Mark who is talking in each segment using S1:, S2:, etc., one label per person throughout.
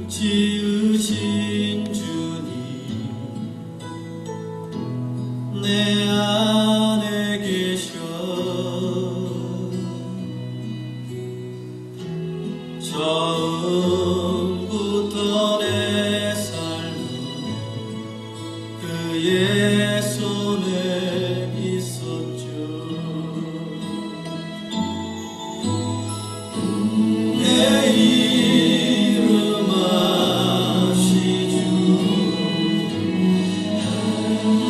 S1: 지으신 주님 내 안에 계셔 처음부터 내 삶은 그의 손에 있었죠. 내 이름 아시주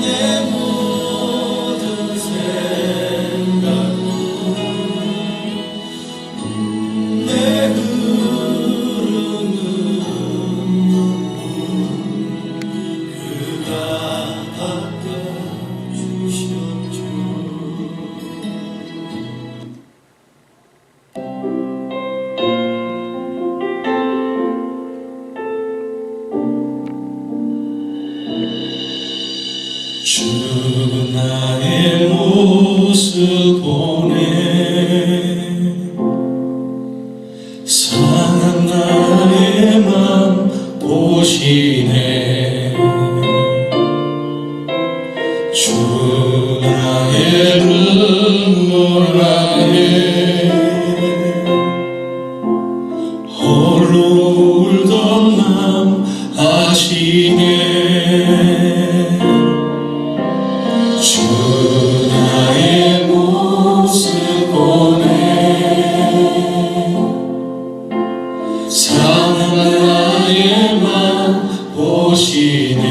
S1: 내 모든 생각도 내 흐르는 그가 닦아주셨죠. 주 나의 모습 보네 상한 나의 맘 보시네 주 나의 눈물 안에 홀로 울던 맘 아시네 주 나의 모습 보네 상한 나의 맘 보시네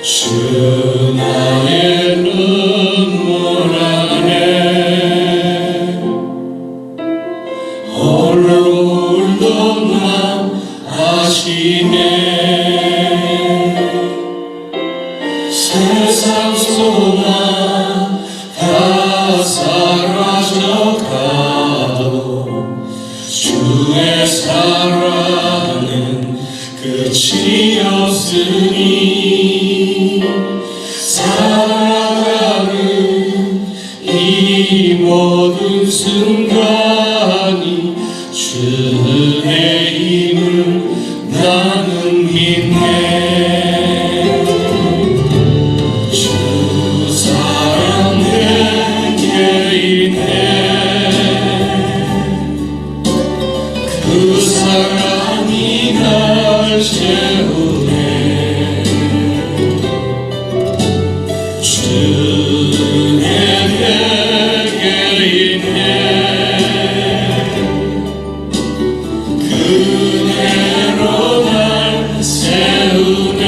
S1: 주 나의 눈물 안에 홀로 울던 맘 아시네 세상 소망 다 사라져가도 주의 사랑은 끝이 없으니 살아가는 이 모든 순간이 주의 힘을 나는 믿네 주 사랑 내게 있네 그 사랑이 날 채우네 주 내게 있네 그대로 날 세우네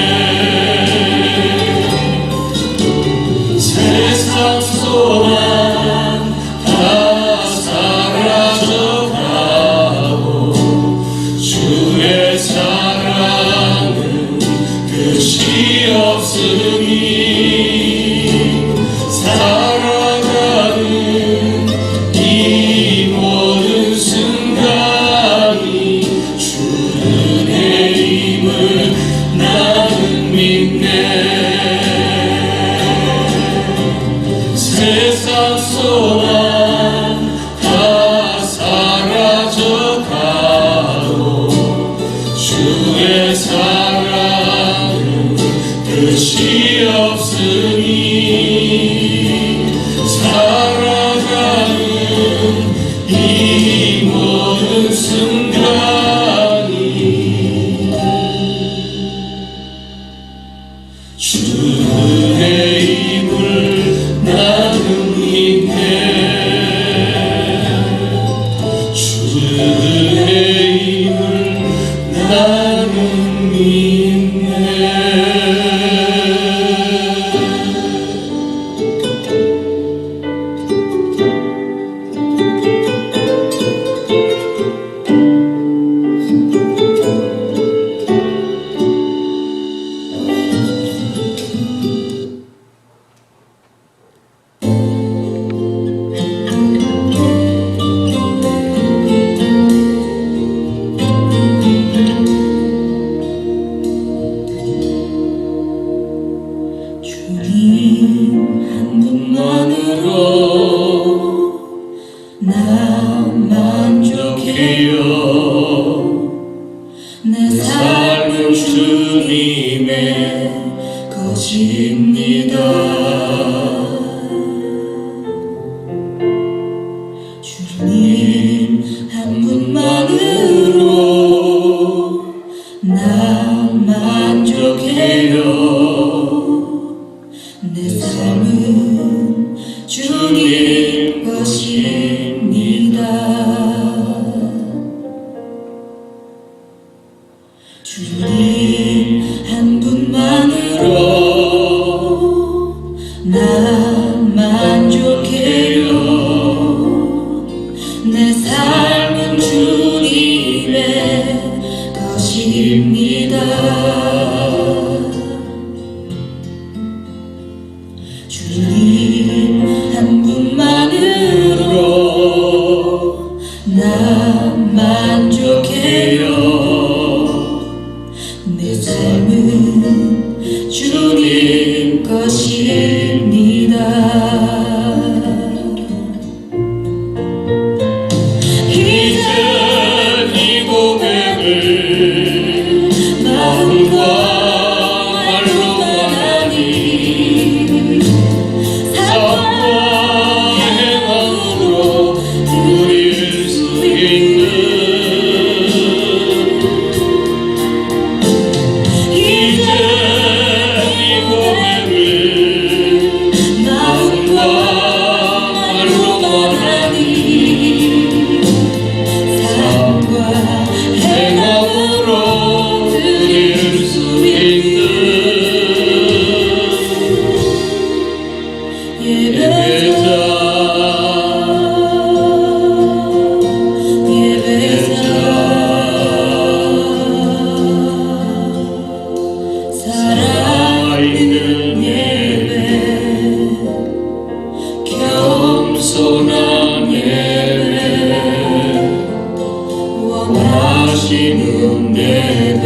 S1: 세상 소망 다 사라져가고 주의 사랑은 끝이 없으니 살아가는 이 모든 순간이 주의 힘을 나는 믿네 세상 소망 다 사라져가도 주의 사랑은 끝이 없으니 살아가는 이 모든 순간이 주의 힘을 나는 믿네 주의 힘을 나는 믿네 주님 한 분만으로 나 만족해요. 내 삶은 주님 것입니다. 이제 이 고백을 마음과 말로만 하니 삶과 행함으로 드릴 수 있는 이제 이 고백을 마음과 말로만 하니 삶과 행함으로 드릴 수 있는 예배자 살아있는 예배 겸손한 예배 원하시는 예배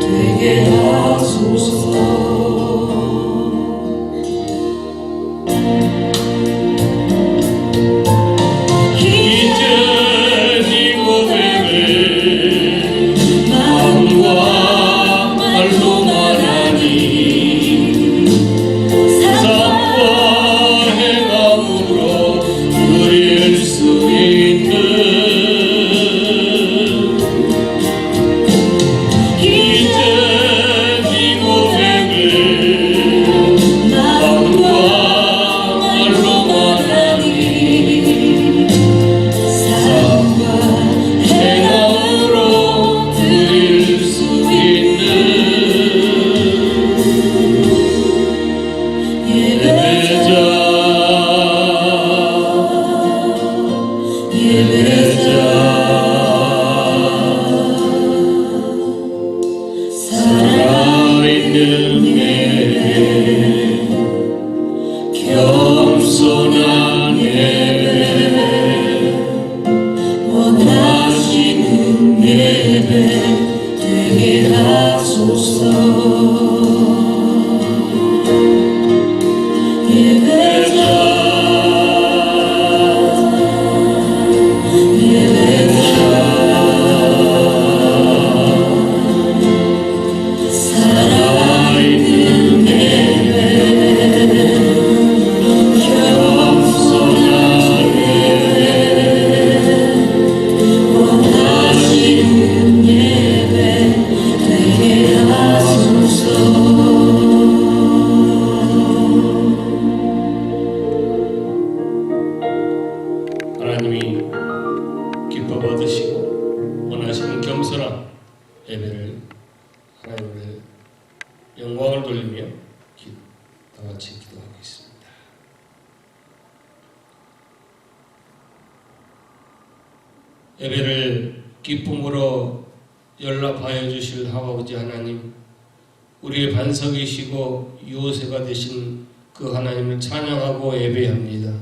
S1: 되게 하소서. 이제 이 고백을 마음과 말로만 하니 삶과 행함으로 드릴 수 있는 이제 이 고백을 마음과 말로만 하니 삶과 행함으로 드릴 수 있는 예배자 살아있는 예배 겸손한 예배 원하시는 예배 되게 하소서. 예배자 살아있는 예배 겸손한 예배 원하시는 예배 되게 하소서. 하나님이 기뻐 받으시고 원하시는 겸손한 예배를 하나님의 영광을 돌리며 다 같이 기도하겠습니다. 예배를 기쁨으로 연락하여 주실 아버지 하나님, 우리의 반석이시고 요새가 되신 그 하나님을 찬양하고 예배합니다.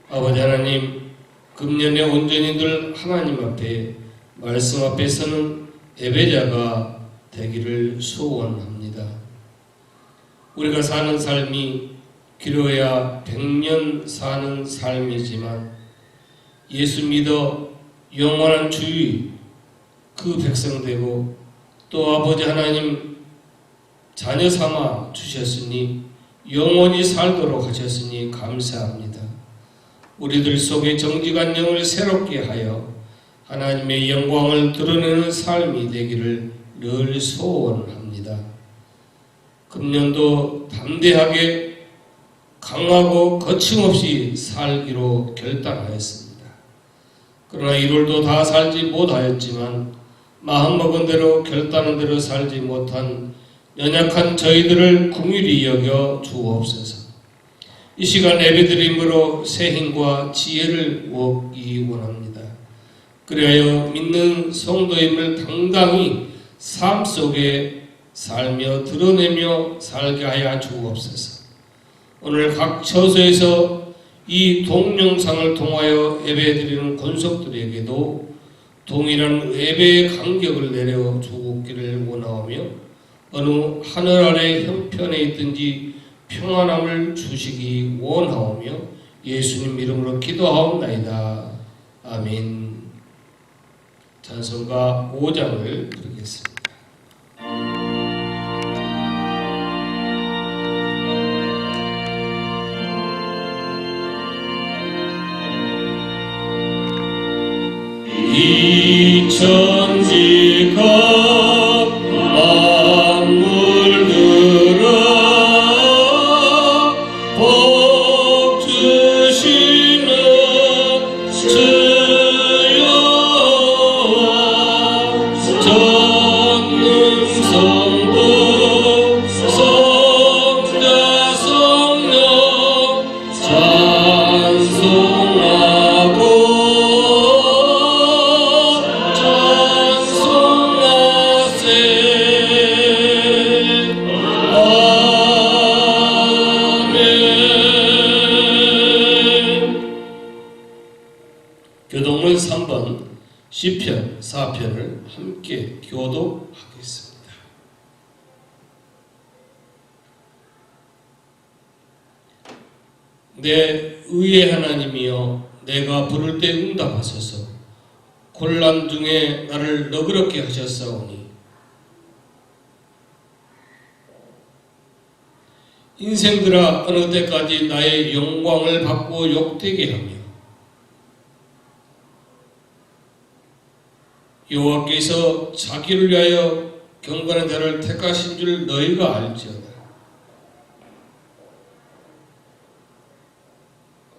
S1: 아버지 하나님, 금년에 온전히 늘 하나님 앞에 말씀 앞에 서는 예배자가 되기를 소원합니다. 우리가 사는 삶이 길어야 100년 사는 삶이지만 예수 믿어 영원한 주의 그 백성 되고 또 아버지 하나님 자녀 삼아 주셨으니 영원히 살도록 하셨으니 감사합니다. 우리들 속에 정직한 영을 새롭게 하여 하나님의 영광을 드러내는 삶이 되기를 늘 소원합니다. 금년도 담대하게 강하고 거침없이 살기로 결단하였습니다. 그러나 1월도 다 살지 못하였지만 마음먹은 대로 결단한 대로 살지 못한 연약한 저희들을 긍휼히 여겨 주옵소서. 이 시간 예배드림으로 새 힘과 지혜를 얻기 원합니다. 그리하여 믿는 성도임을 당당히 삶 속에 살며 드러내며 살게 하여 주옵소서. 오늘 각 처소에서 이 동영상을 통하여 예배드리는 권속들에게도 동일한 예배의 간격을 내려 주옵기를 원하오며 어느 하늘 아래 형편에 있든지 평안함을 주시기 원하오며 예수님 이름으로 기도하옵나이다. 아멘. 찬송가 5장을 부르겠습니다. 이 천지가 만물들아 복 주시는 주여 전능성부 성자 성령 찬송하고 교동문 3번 시편 4편을 함께 교독하겠습니다. 내 의의 하나님이여 내가 부를 때 응답하소서. 곤란 중에 나를 너그럽게 하셨사오니 인생들아 어느 때까지 나의 영광을 받고 욕되게 하며 여호와께서 자기를 위하여 경건한 자를 택하신 줄 너희가 알지어다.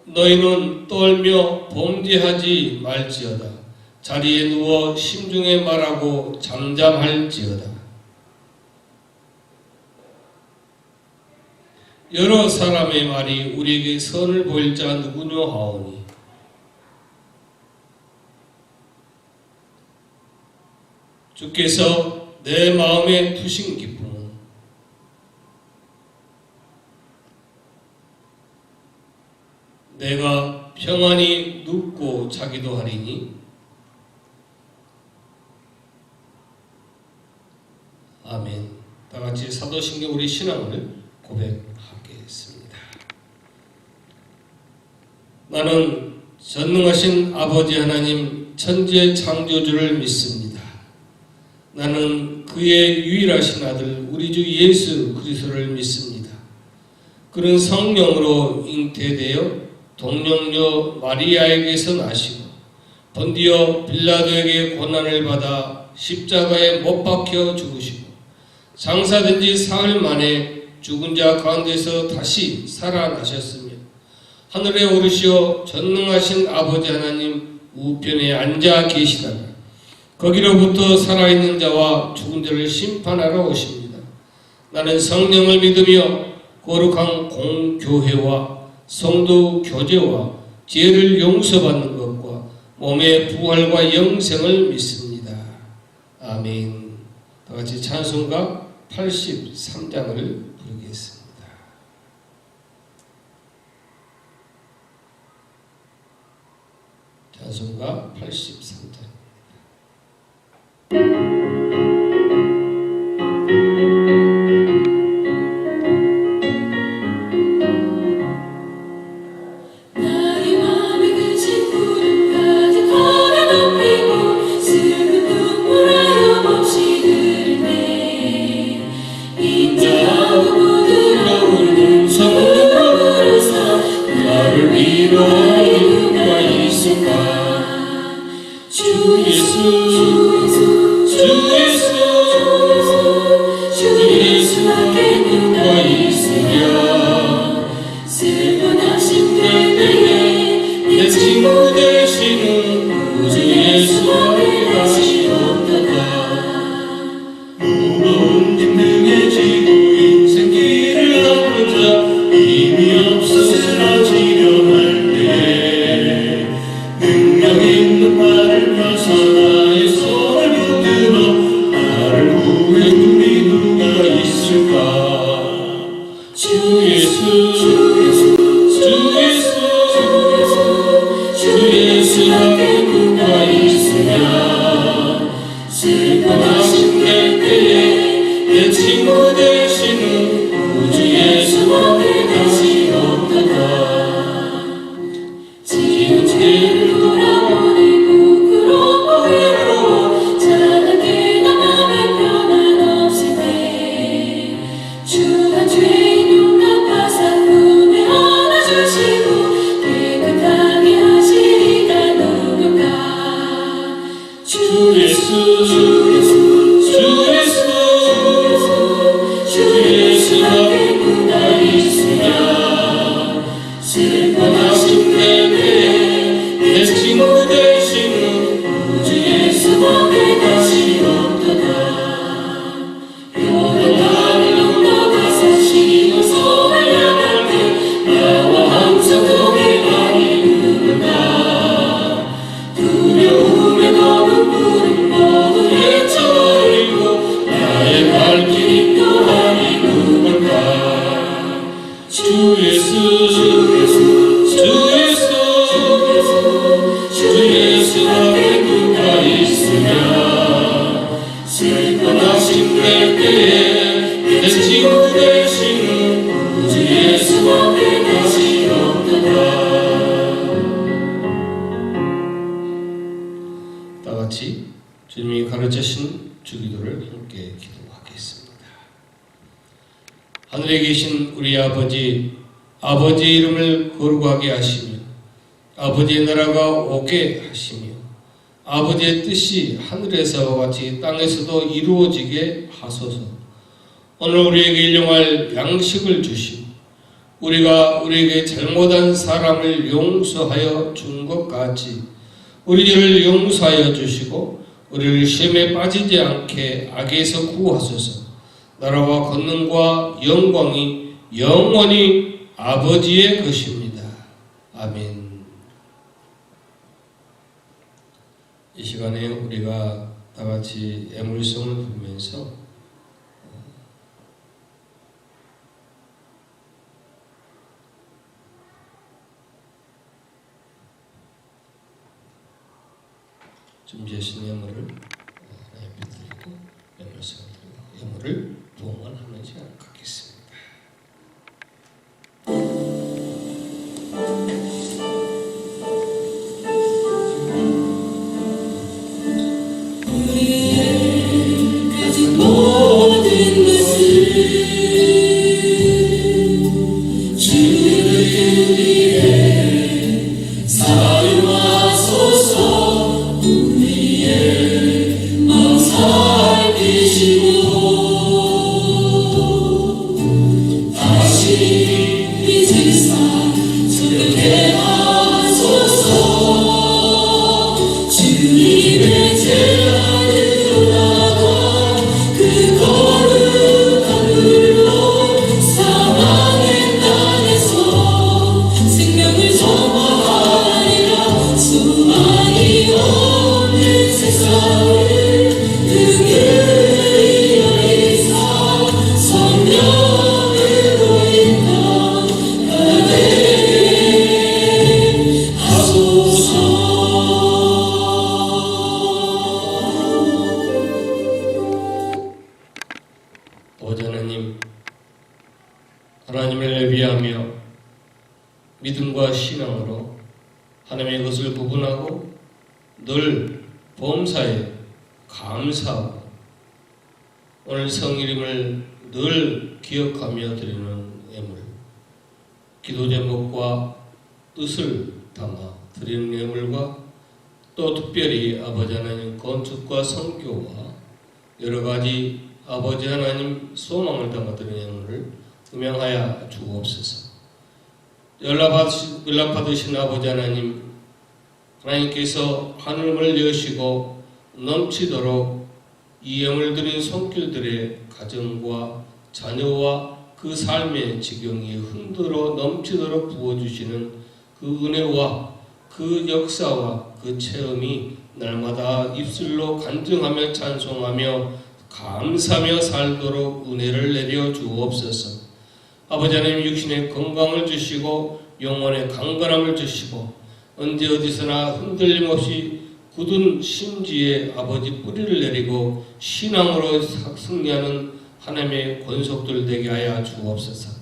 S1: 너희는 떨며 범죄하지 말지어다. 자리에 누워 심중에 말하고 잠잠할지어다. 여러 사람의 말이 우리에게 선을 보일 자 누구냐 하오니 주께서 내 마음에 두신 기쁨은 내가 평안히 눕고 자기도 하리니 아멘. 다같이 사도신경 우리 신앙을 고백하겠습니다. 나는 전능하신 아버지 하나님 천지의 창조주를 믿습니다. 나는 그의 유일하신 아들 우리 주 예수 그리스도를 믿습니다. 그는 성령으로 잉태되어 동정녀 마리아에게서 나시고 본디오 빌라도에게 고난을 받아 십자가에 못 박혀 죽으시고 장사된 지 사흘 만에 죽은 자 가운데서 다시 살아나셨으며 하늘에 오르시어 전능하신 아버지 하나님 우편에 앉아 계시다가 거기로부터 살아있는 자와 죽은 자를 심판하러 오십니다. 나는 성령을 믿으며 거룩한 공교회와 성도 교제와 죄를 용서받는 것과 몸의 부활과 영생을 믿습니다. 아멘. 다같이 찬송가 83장을 부르겠습니다. 찬송가 83장.
S2: 능력 있는 말을 펴서 나의 손을 붙들어 나를
S1: 주 예수 주 예수 주 예수밖에 누가 있으랴. 슬퍼하신 내게 내 친구 되시는 주 예수밖에 다시 없도다. 요단강을 건너가서 시온성을 향할 때 나와 항상 동행하니 누군가. 두려움에 너무 부른 모두 헤쳐버리고 나의 발길 인도하니 누굴까. 주 예수 주 예수 주 예수밖에 누가 있으랴. 슬퍼하신 때에 내 친구 되시는 주 예수밖에 다시 없도다. 다 같이 주님이 가르치신 주기도를 함께 기도하겠습니다. 하늘에 계신 우리 아버지, 아버지의 이름을 거룩하게 하시며 아버지의 나라가 오게 하시며 아버지의 뜻이 하늘에서와 같이 땅에서도 이루어지게 하소서. 오늘 우리에게 일용할 양식을 주시고 우리가 우리에게 잘못한 사람을 용서하여 준 것 같이 우리 죄를 용서하여 주시고 우리를 시험에 빠지지 않게 악에서 구하소서. 나라와 권능과 영광이 영원히 아버지의 것입니다. 아멘. 이 시간에 우리가 다 같이 애물성을 부르면서 준비하신 예물을 하나님께 드리고 애물성을 드리고 예물을 봉헌하는 시간 갖겠습니다. 아버지 하나님, 하나님을 예비하며 믿음과 신앙으로 하나님의 것을 구분하고 늘 범사에 감사하고 오늘 성일임을 늘 기억하며 드리는 예물, 기도 제목과 뜻을 담아 드리는 예물과 또 특별히 아버지 하나님 건축과 선교와 여러 가지 아버지 하나님 소망을 담아 드리는 예물을 음양하여 주옵소서. 연락받으신 아버지 하나님, 하나님께서 하늘을 여시고 넘치도록 이 예물 드린 손길들의 가정과 자녀와 그 삶의 지경이 흔들어 넘치도록 부어주시는 그 은혜와 그 역사와 그 체험이 날마다 입술로 간증하며 찬송하며 감사하며 살도록 은혜를 내려 주옵소서. 아버지 하나님, 육신의 건강을 주시고 영혼의 강건함을 주시고 언제 어디서나 흔들림 없이 굳은 심지에 아버지 뿌리를 내리고 신앙으로 승리하는 하나님의 권속들 되게 하여 주옵소서.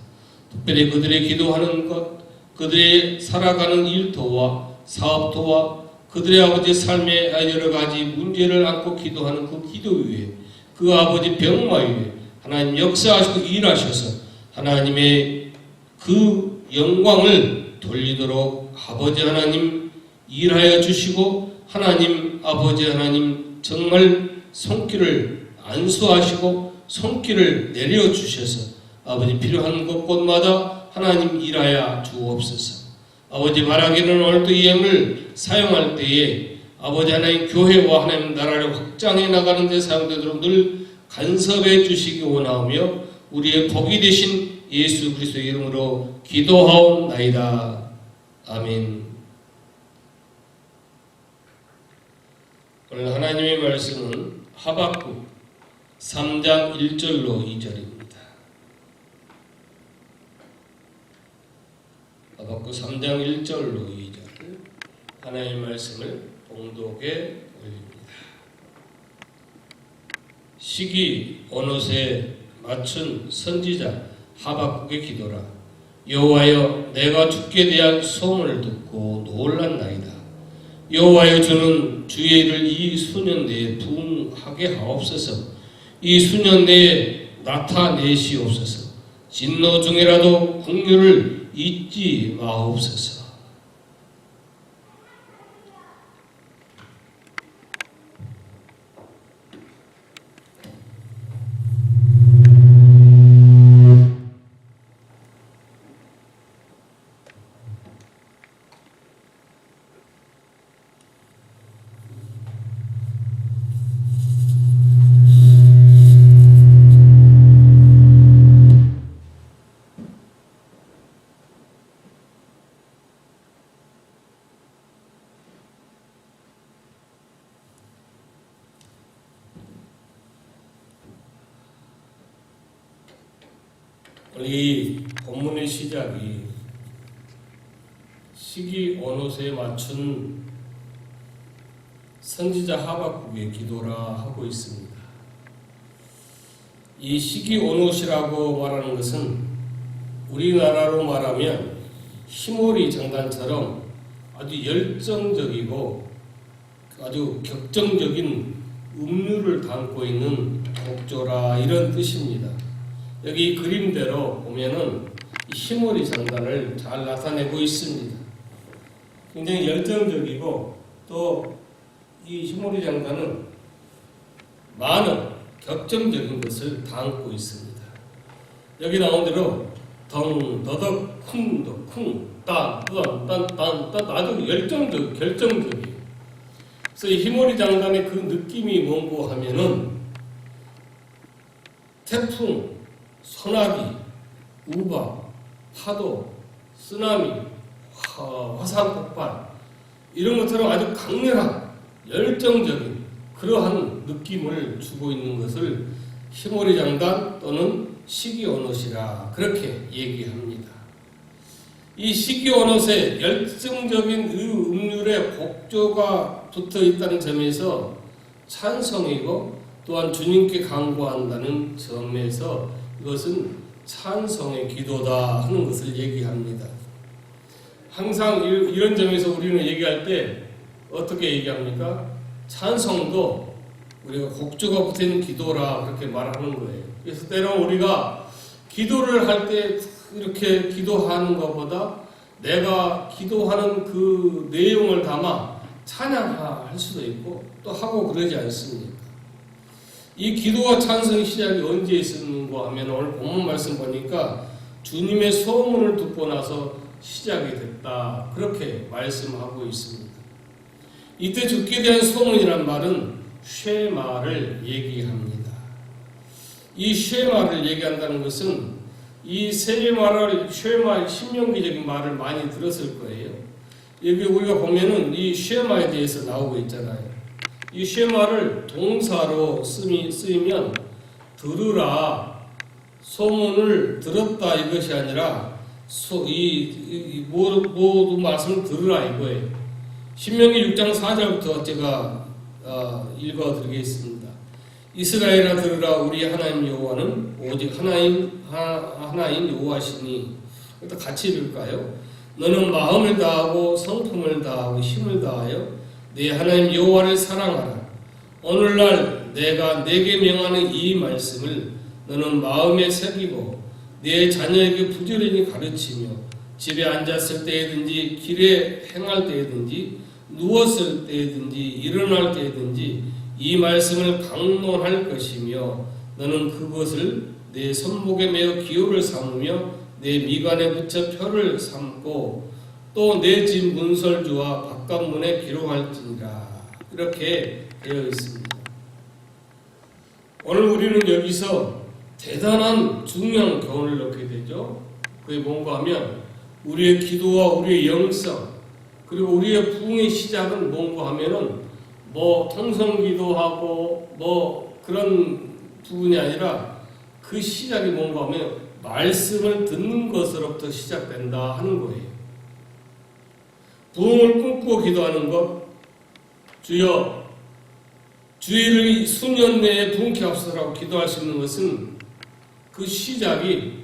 S1: 특별히 그들의 기도하는 것, 그들의 살아가는 일터와 사업터와 그들의 아버지 삶의 여러 가지 문제를 안고 기도하는 그 기도 위에, 그 아버지 병마 위에 하나님 역사하시고 일하셔서 하나님의 그 영광을 돌리도록 아버지 하나님 일하여 주시고, 하나님 아버지 하나님 정말 손길을 안수하시고 손길을 내려주셔서 아버지 필요한 곳곳마다 하나님 일하여 주옵소서. 아버지 말하기는 오늘도 이 힘을 사용할 때에 아버지 하나님 교회와 하나님 나라를 확장해 나가는 데 사용되도록 늘 간섭해 주시기 원하오며 우리의 복이 되신 예수 그리스도의 이름으로 기도하옵나이다. 아멘. 오늘 하나님의 말씀은 하박국 3장 1절로 2절입니다. 하박국 3장 1절로 2절 하나님의 말씀을 봉독에 올립니다. 시기 온옷에 맞춘 선지자 하박국의 기도라. 여호와여 내가 주께 대한 소문을 듣고 놀랐나이다. 여호와여 주는 주의 일을 이 수년 내에 부응하게 하옵소서. 이 수년 내에 나타내시옵소서. 진노 중에라도 긍휼을 잊지 마옵소서. 이 본문의 시작이 시기 온옷에 맞춘 선지자 하박국의 기도라 하고 있습니다. 이 시기 온옷이라고 말하는 것은 우리나라로 말하면 히모리 장단처럼 아주 열정적이고 아주 격정적인 음료를 담고 있는 곡조라 이런 뜻입니다. 여기 그림대로 보면은 히모리 장단을 잘 나타내고 있습니다. 굉장히 열정적이고 또 이 히모리 장단은 많은 격정적인 것을 담고 있습니다. 여기 나온 대로 덩, 더덕, 쿵, 쿵, 딴, 아주 결정적이에요. 그래서 이 히모리 장단의 그 느낌이 뭔고 하면은 태풍, 소나기, 우박, 파도, 쓰나미, 화산 폭발 이런 것처럼 아주 강렬한 열정적인 그러한 느낌을 주고 있는 것을 히모리 장단 또는 시기 온옷이라 그렇게 얘기합니다. 이 시기 온옷에 열정적인 음률의 곡조가 붙어 있다는 점에서 찬송이고 또한 주님께 간구한다는 점에서 이것은 찬송의 기도다 하는 것을 얘기합니다. 항상 이런 점에서 우리는 얘기할 때 어떻게 얘기합니까? 찬송도 우리가 곡조가 붙어있는 기도라 그렇게 말하는 거예요. 그래서 때로 우리가 기도를 할 때 이렇게 기도하는 것보다 내가 기도하는 그 내용을 담아 찬양할 수도 있고 또 하고 그러지 않습니까? 이 기도와 찬송의 시작이 언제 있었는가 하면 오늘 본문 말씀 보니까 주님의 소문을 듣고 나서 시작이 됐다 그렇게 말씀하고 있습니다. 이때 주께 대한 소문이란 말은 쉐마를 얘기합니다. 이 쉐마를 얘기한다는 것은 이 세 말을 쉐마 신명기적인 말을 많이 들었을 거예요. 여기 우리가 보면은 이 쉐마에 대해서 나오고 있잖아요. 이 쉐마를 동사로 쓰이면 들으라, 소문을 들었다 이것이 아니라 모두 말씀을 들으라 이거예요. 신명기 6장 4절부터 제가 읽어드리겠습니다. 이스라엘아 들으라 우리 하나님 여호와는 오직 하나인 여호와시니. 일단 같이 읽을까요? 너는 마음을 다하고 성품을 다하고 힘을 다하여 내 하나님 여호와를 사랑하라. 오늘날 내가 내게 명하는 이 말씀을 너는 마음에 새기고 내 자녀에게 부지런히 가르치며 집에 앉았을 때든지 길에 행할 때든지 누웠을 때든지 일어날 때든지 이 말씀을 강론할 것이며 너는 그것을 내 손목에 매어 기호를 삼으며 내 미간에 붙여 표를 삼고 또 내 집 문설주와 바깥문에 기록할지니라. 이렇게 되어 있습니다. 오늘 우리는 여기서 대단한 중요한 교훈을 얻게 되죠. 그게 뭔가 하면 우리의 기도와 우리의 영성 그리고 우리의 부흥의 시작은 뭔가 하면은 통성기도하고 그런 부분이 아니라 그 시작이 뭔가 하면 말씀을 듣는 것으로부터 시작된다 하는 거예요. 부흥을 꿈꾸고 기도하는 것, 주여 주의를 수년 내에 부흥케 하옵소서라고 기도할 수 있는 것은 그 시작이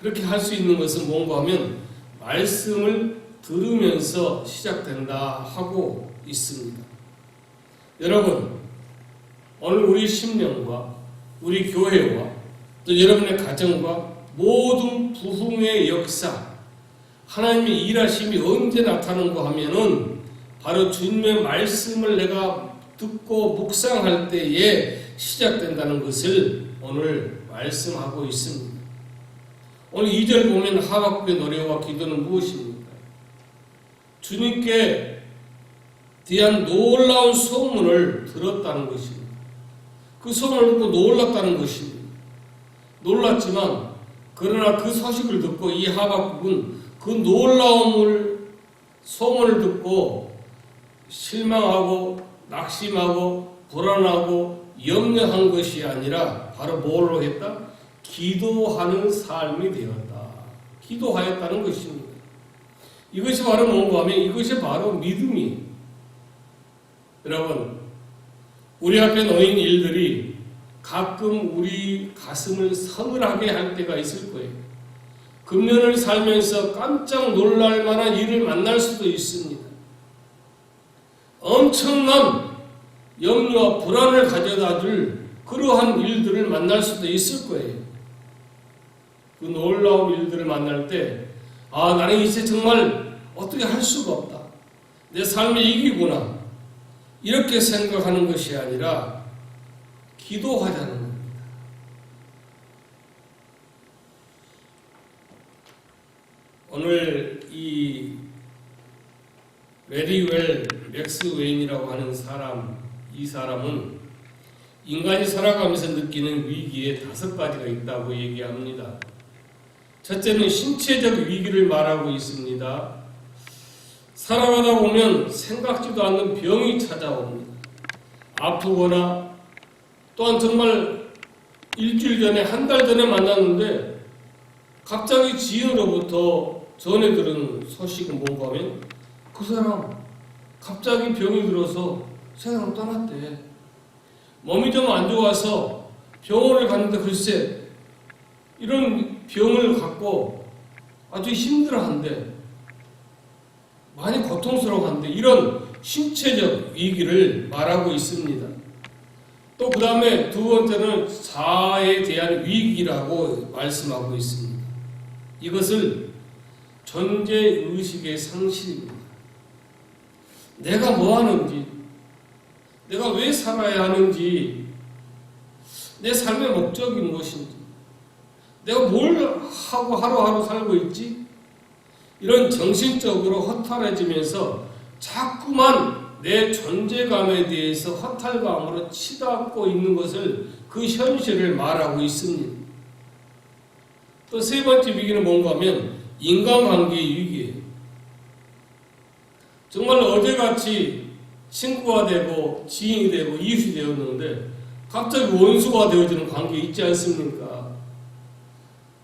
S1: 그렇게 할 수 있는 것은 뭔가 하면 말씀을 들으면서 시작된다 하고 있습니다. 여러분, 오늘 우리 심령과 우리 교회와 또 여러분의 가정과 모든 부흥의 역사, 하나님의 일하심이 언제 나타나는가 하면은 바로 주님의 말씀을 내가 듣고 묵상할 때에 시작된다는 것을 오늘 말씀하고 있습니다. 오늘 2절 보면 하박국의 노래와 기도는 무엇입니까? 주님께 대한 놀라운 소문을 들었다는 것입니다. 그 소문을 듣고 놀랐다는 것입니다. 놀랐지만 그러나 그 소식을 듣고 이 하박국은 그 소문을 듣고 실망하고 낙심하고 불안하고 염려한 것이 아니라 바로 뭘로 했다? 기도하는 삶이 되었다. 기도하였다는 것입니다. 이것이 바로 뭔가 하면 이것이 바로 믿음이에요. 여러분, 우리 앞에 놓인 일들이 가끔 우리 가슴을 서늘하게 할 때가 있을 거예요. 금년을 살면서 깜짝 놀랄 만한 일을 만날 수도 있습니다. 엄청난 염려와 불안을 가져다 줄 그러한 일들을 만날 수도 있을 거예요. 그 놀라운 일들을 만날 때 나는 이제 정말 어떻게 할 수가 없다. 내 삶의 이기구나. 이렇게 생각하는 것이 아니라 기도하자는 겁니다. 오늘 이 메리웰 맥스웨인이라고 하는 이 사람은 인간이 살아가면서 느끼는 위기에 5가지가 있다고 얘기합니다. 첫째는 신체적 위기를 말하고 있습니다. 살아가다 보면 생각지도 않는 병이 찾아옵니다. 아프거나 또한 정말 일주일 전에 한 달 전에 만났는데 갑자기 지인으로부터 전해 들은 소식은 뭔가 하면 그 사람 갑자기 병이 들어서 세상을 떠났대. 몸이 좀 안 좋아서 병원을 갔는데 글쎄 이런 병을 갖고 아주 힘들어한대. 많이 고통스러워한데 이런 신체적 위기를 말하고 있습니다. 또 그 다음에 두 번째는 자아에 대한 위기라고 말씀하고 있습니다. 이것을 존재의식의 상실입니다. 내가 뭐 하는지, 내가 왜 살아야 하는지, 내 삶의 목적이 무엇인지, 내가 뭘 하고 하루하루 살고 있지? 이런 정신적으로 허탈해지면서 자꾸만 내 존재감에 대해서 허탈감으로 치닫고 있는 것을 그 현실을 말하고 있습니다. 또 세 번째 위기는 뭔가 하면 인간관계의 위기예요. 정말 어제같이 친구가 되고 지인이 되고 이웃이 되었는데 갑자기 원수가 되어지는 관계 있지 않습니까?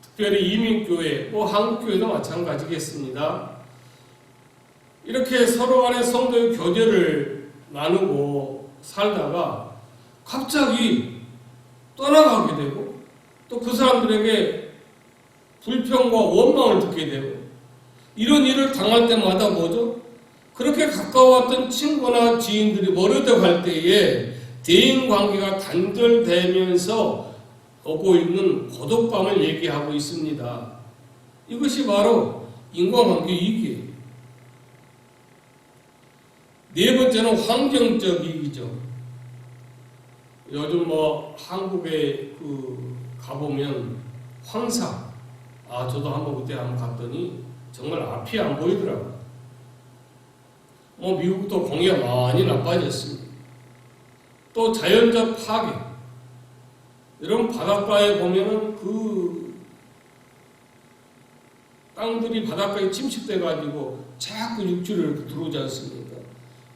S1: 특별히 이민교회, 한국교회도 마찬가지겠습니다. 이렇게 서로 간에 성도의 교제를 나누고 살다가 갑자기 떠나가게 되고 또 그 사람들에게 불평과 원망을 듣게 되고 이런 일을 당할 때마다 뭐죠? 그렇게 가까웠던 친구나 지인들이 멀어져 갈 때에 대인관계가 단절되면서 오고 있는 고독감을 얘기하고 있습니다. 이것이 바로 인간관계 위기예요. 네 번째는 환경적 위기죠. 요즘 뭐 한국에 가보면 황사, 저도 그때 한번 갔더니 정말 앞이 안 보이더라고요. 미국도 공기가 많이 나빠졌습니다. 또 자연적 파괴. 여러분 바닷가에 보면은 땅들이 바닷가에 침식돼 가지고 자꾸 육지를 들어오지 않습니까?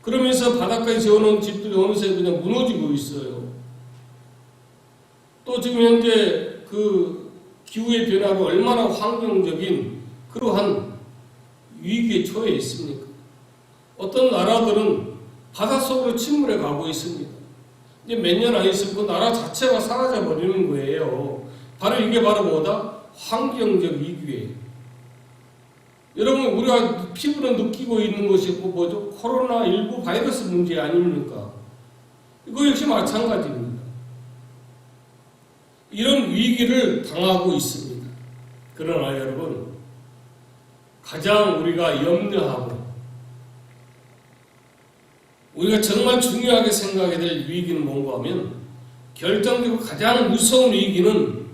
S1: 그러면서 바닷가에 지어놓은 집들이 어느새 그냥 무너지고 있어요. 또 지금 현재 기후의 변화로 얼마나 환경적인 그러한 위기에 처해 있습니까? 어떤 나라들은 바닷속으로 침몰해 가고 있습니다. 이제 몇 년 안 있으면 그 나라 자체가 사라져 버리는 거예요. 이게 바로 뭐다? 환경적 위기예요. 여러분 우리가 피부로 느끼고 있는 것이 뭐죠? 코로나19 바이러스 문제 아닙니까? 이거 역시 마찬가지입니다. 이런 위기를 당하고 있습니다. 그러나 여러분 가장 우리가 염려하고 우리가 정말 중요하게 생각해야 될 위기는 뭔가 하면 결정적으로 가장 무서운 위기는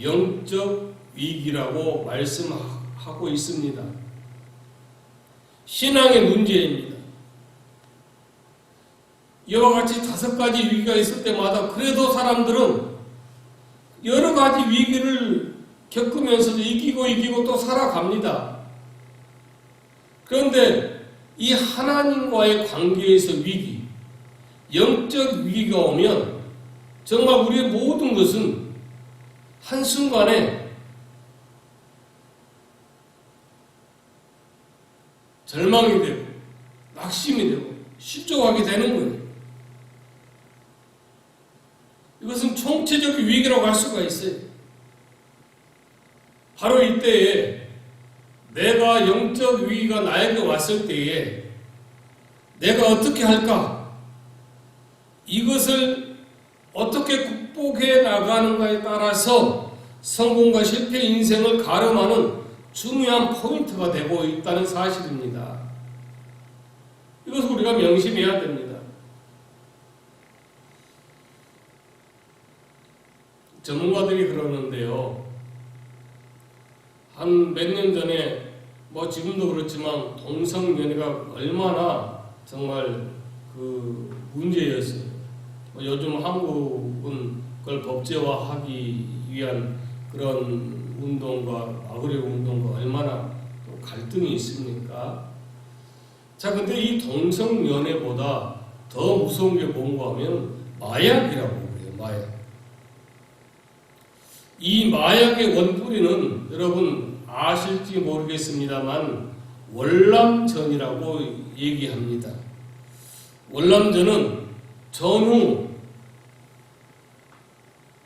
S1: 영적 위기라고 말씀하고 있습니다. 신앙의 문제입니다. 이와 같이 5가지 위기가 있을 때마다 그래도 사람들은 여러 가지 위기를 겪으면서도 이기고 또 살아갑니다. 그런데 이 하나님과의 관계에서 위기, 영적 위기가 오면 정말 우리의 모든 것은 한순간에 절망이 되고 낙심이 되고 실족하게 되는 거예요. 이것은 총체적 위기라고 할 수가 있어요. 바로 이때에 내가 영적 위기가 나에게 왔을 때에 내가 어떻게 할까? 이것을 어떻게 극복해 나가는가에 따라서 성공과 실패 인생을 가름하는 중요한 포인트가 되고 있다는 사실입니다. 이것을 우리가 명심해야 됩니다. 전문가들이 그러는데요. 한 몇 년 전에 지금도 그렇지만 동성연애가 얼마나 정말 문제였어요. 요즘 한국은 그걸 법제화하기 위한 그런 운동과 마그레 운동과 얼마나 또 갈등이 있습니까? 자, 근데 이 동성연애보다 더 무서운 게 뭔가 하면 마약이라고 그래요. 마약. 이 마약의 원뿌리는 여러분 아실지 모르겠습니다만 월남전이라고 얘기합니다. 월남전은 전후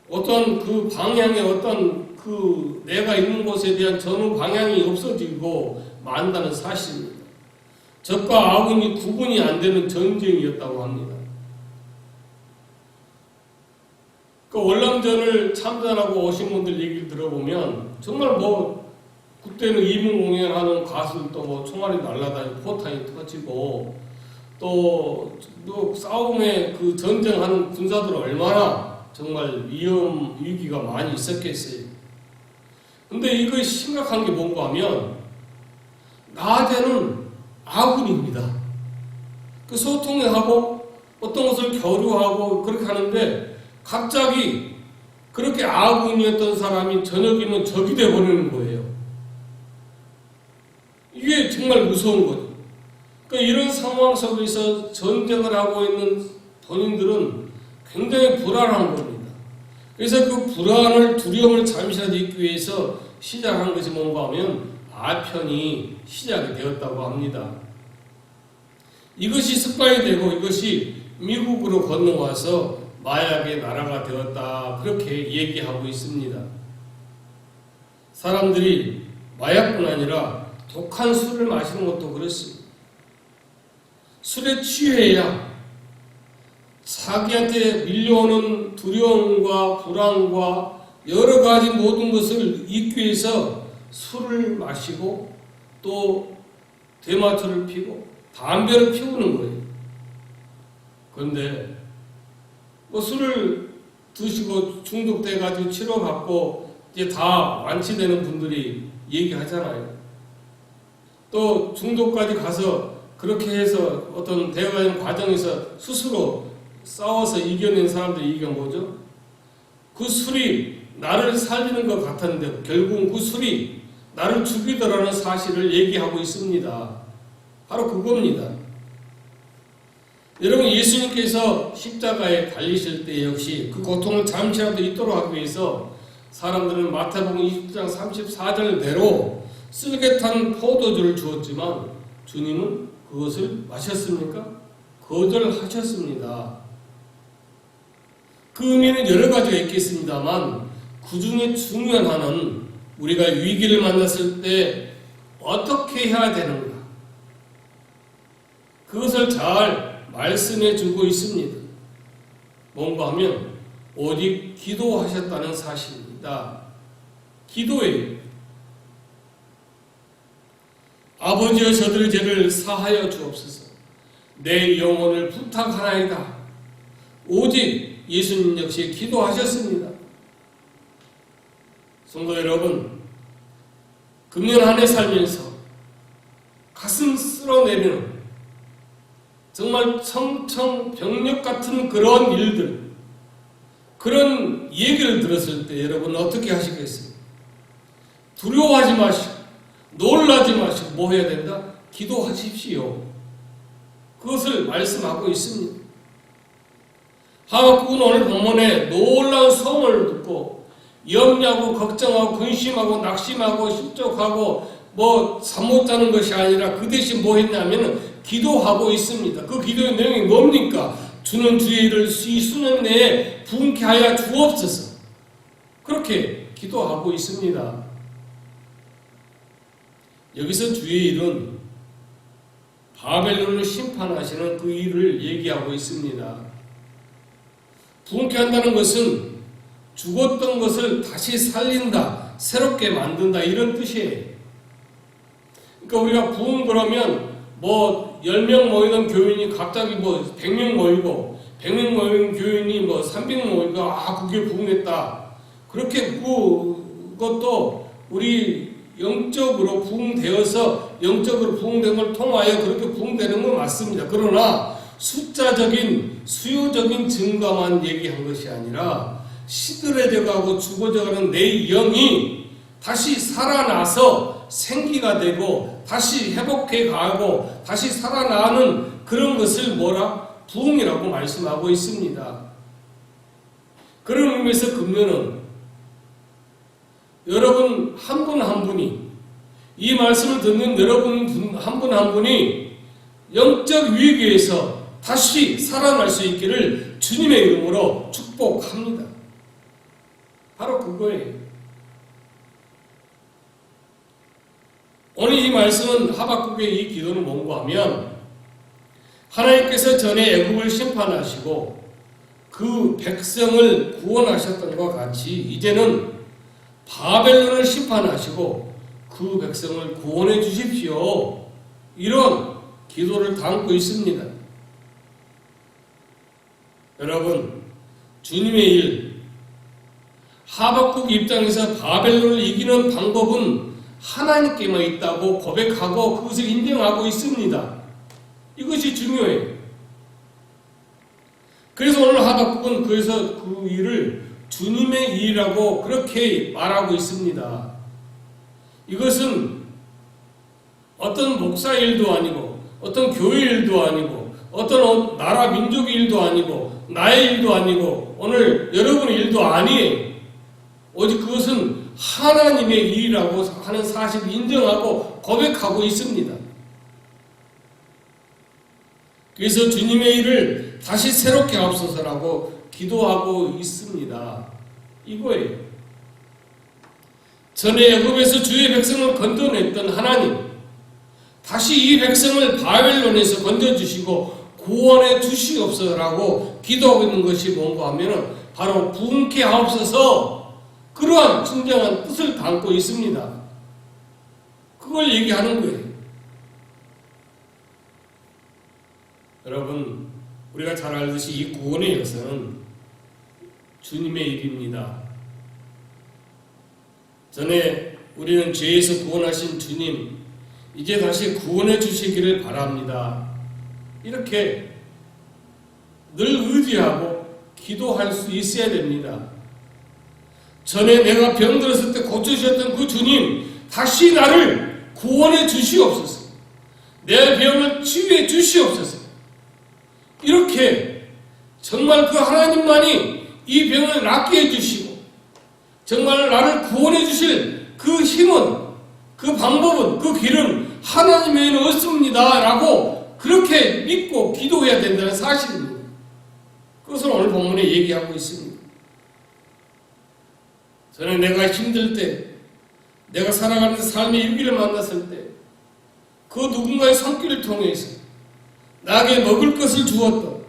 S1: 어떤 방향의 어떤 내가 있는 곳에 대한 전후 방향이 없어지고 만다는 사실입니다. 적과 아군이 구분이 안 되는 전쟁이었다고 합니다. 월남전을 참전하고 오신 분들 얘기를 들어보면 정말 그때는 이문공연하는 가수도 총알이 날아다니고 포탄이 터지고 또 싸움에 전쟁하는 군사들 얼마나 정말 위기가 많이 있었겠어요. 근데 이거 심각한 게 뭔가 하면 낮에는 아군입니다. 소통을 하고 어떤 것을 교류하고 그렇게 하는데 갑자기 그렇게 아군이었던 사람이 저녁이면 적이 되어버리는 거예요. 이게 정말 무서운 거죠. 이런 상황 속에서 전쟁을 하고 있는 본인들은 굉장히 불안한 겁니다. 그래서 불안을, 두려움을 잠시라도 잊기 위해서 시작한 것이 뭔가 하면 아편이 시작이 되었다고 합니다. 이것이 습관이 되고 이것이 미국으로 건너와서 마약의 나라가 되었다, 그렇게 얘기하고 있습니다. 사람들이 마약뿐 아니라 독한 술을 마시는 것도 그렇습니다. 술에 취해야 자기한테 밀려오는 두려움과 불안과 여러 가지 모든 것을 잊기 위해서 술을 마시고 또 대마초를 피고 담배를 피우는 거예요. 그런데 뭐 술을 드시고 중독돼가지고 치료받고 이제 다 완치되는 분들이 얘기하잖아요. 또 중독까지 가서 그렇게 해서 어떤 대화하는 과정에서 스스로 싸워서 이겨낸 사람들의 얘기가 뭐죠? 그 술이 나를 살리는 것 같았는데 결국은 그 술이 나를 죽이더라는 사실을 얘기하고 있습니다. 바로 그겁니다. 여러분, 예수님께서 십자가에 달리실 때 역시 그 고통을 잠시라도 잊도록 하기 위해서 사람들은 마태복음 20장 34절대로 쓸개탄 포도주를 주었지만 주님은 그것을 마셨습니까? 거절하셨습니다. 그 의미는 여러 가지가 있겠습니다만 그 중에 중요한 하나는 우리가 위기를 만났을 때 어떻게 해야 되는가, 그것을 잘 말씀해 주고 있습니다. 뭔가 하면 오직 기도하셨다는 사실입니다. 기도예요. 아버지여 저들의 죄를 사하여 주옵소서. 내 영혼을 부탁하나이다. 오직 예수님 역시 기도하셨습니다. 성도 여러분, 금년 한 해 살면서 가슴 쓸어내리는 정말 청청병력 같은 그런 일들, 그런 얘기를 들었을 때 여러분 어떻게 하시겠어요? 두려워하지 마시고 놀라지 마시고 뭐 해야 된다? 기도하십시오. 그것을 말씀하고 있습니다. 하박국은 오늘 본문에 놀라운 소문을 듣고 염려하고 걱정하고 근심하고 낙심하고 실족하고 뭐 잠 못 자는 것이 아니라 그 대신 뭐 했냐면 기도하고 있습니다. 그 기도의 내용이 뭡니까? 주는 주의 일을 이 수년 내에 부흥케 하여 주옵소서. 그렇게 기도하고 있습니다. 여기서 주의 일은 바벨론을 심판하시는 그 일을 얘기하고 있습니다. 부흥케 한다는 것은 죽었던 것을 다시 살린다, 새롭게 만든다, 이런 뜻이에요. 그러니까 우리가 부흥 그러면 뭐 10명 모이던 교인이 갑자기 뭐 100명 모이고 100명 모이는 교인이 뭐 300명 모이고 그게 부흥했다. 그렇게 그것도 우리 영적으로 부흥되어서 영적으로 부흥된 걸 통하여 그렇게 부흥되는 건 맞습니다. 그러나 숫자적인 수요적인 증가만 얘기한 것이 아니라 시들해져가고 죽어져가는 내 영이 다시 살아나서 생기가 되고 다시 회복해 가고 다시 살아나는 그런 것을 뭐라? 부흥이라고 말씀하고 있습니다. 그런 의미에서 금년은 여러분 한 분 한 분이, 이 말씀을 듣는 여러분 한 분 한 분이 영적 위기에서 다시 살아날 수 있기를 주님의 이름으로 축복합니다. 바로 그거예요. 오늘 이 말씀은 하박국의 이 기도는 뭔가 하면 하나님께서 전에 애국을 심판하시고 그 백성을 구원하셨던 것과 같이 이제는 바벨론을 심판하시고 그 백성을 구원해 주십시오. 이런 기도를 담고 있습니다. 여러분, 주님의 일, 하박국 입장에서 바벨론을 이기는 방법은 하나님께만 있다고 고백하고 그것을 인정하고 있습니다. 이것이 중요해요. 그래서 오늘 하박국은 그래서 그 일을 주님의 일이라고 그렇게 말하고 있습니다. 이것은 어떤 목사 일도 아니고 어떤 교회 일도 아니고 어떤 나라 민족 일도 아니고 나의 일도 아니고 오늘 여러분의 일도 아니에요. 오직 그것은 하나님의 일이라고 하는 사실을 인정하고 고백하고 있습니다. 그래서 주님의 일을 다시 새롭게 하옵소서라고 기도하고 있습니다. 이거예요. 전에 애굽에서 주의 백성을 건져냈던 하나님, 다시 이 백성을 바벨론에서 건져주시고 구원해 주시옵소서라고 기도하고 있는 것이 뭔가 하면 바로 부흥케 하옵소서, 그러한 진정한 뜻을 담고 있습니다. 그걸 얘기하는 거예요. 여러분, 우리가 잘 알듯이 이 구원의 역사는 주님의 일입니다. 전에 우리는 죄에서 구원하신 주님, 이제 다시 구원해 주시기를 바랍니다. 이렇게 늘 의지하고 기도할 수 있어야 됩니다. 전에 내가 병들었을 때 고쳐주셨던 그 주님, 다시 나를 구원해 주시옵소서. 내 병을 치유해 주시옵소서. 이렇게 정말 그 하나님만이 이 병을 낫게 해주시고 정말 나를 구원해 주실 그 힘은, 그 방법은, 그 길은 하나님에는 없습니다 라고 그렇게 믿고 기도해야 된다는 사실입니다. 그것을 오늘 본문에 얘기하고 있습니다. 저는 내가 힘들 때, 내가 살아가는 삶의 위기를 만났을 때 그 누군가의 손길을 통해서 나에게 먹을 것을 주었던,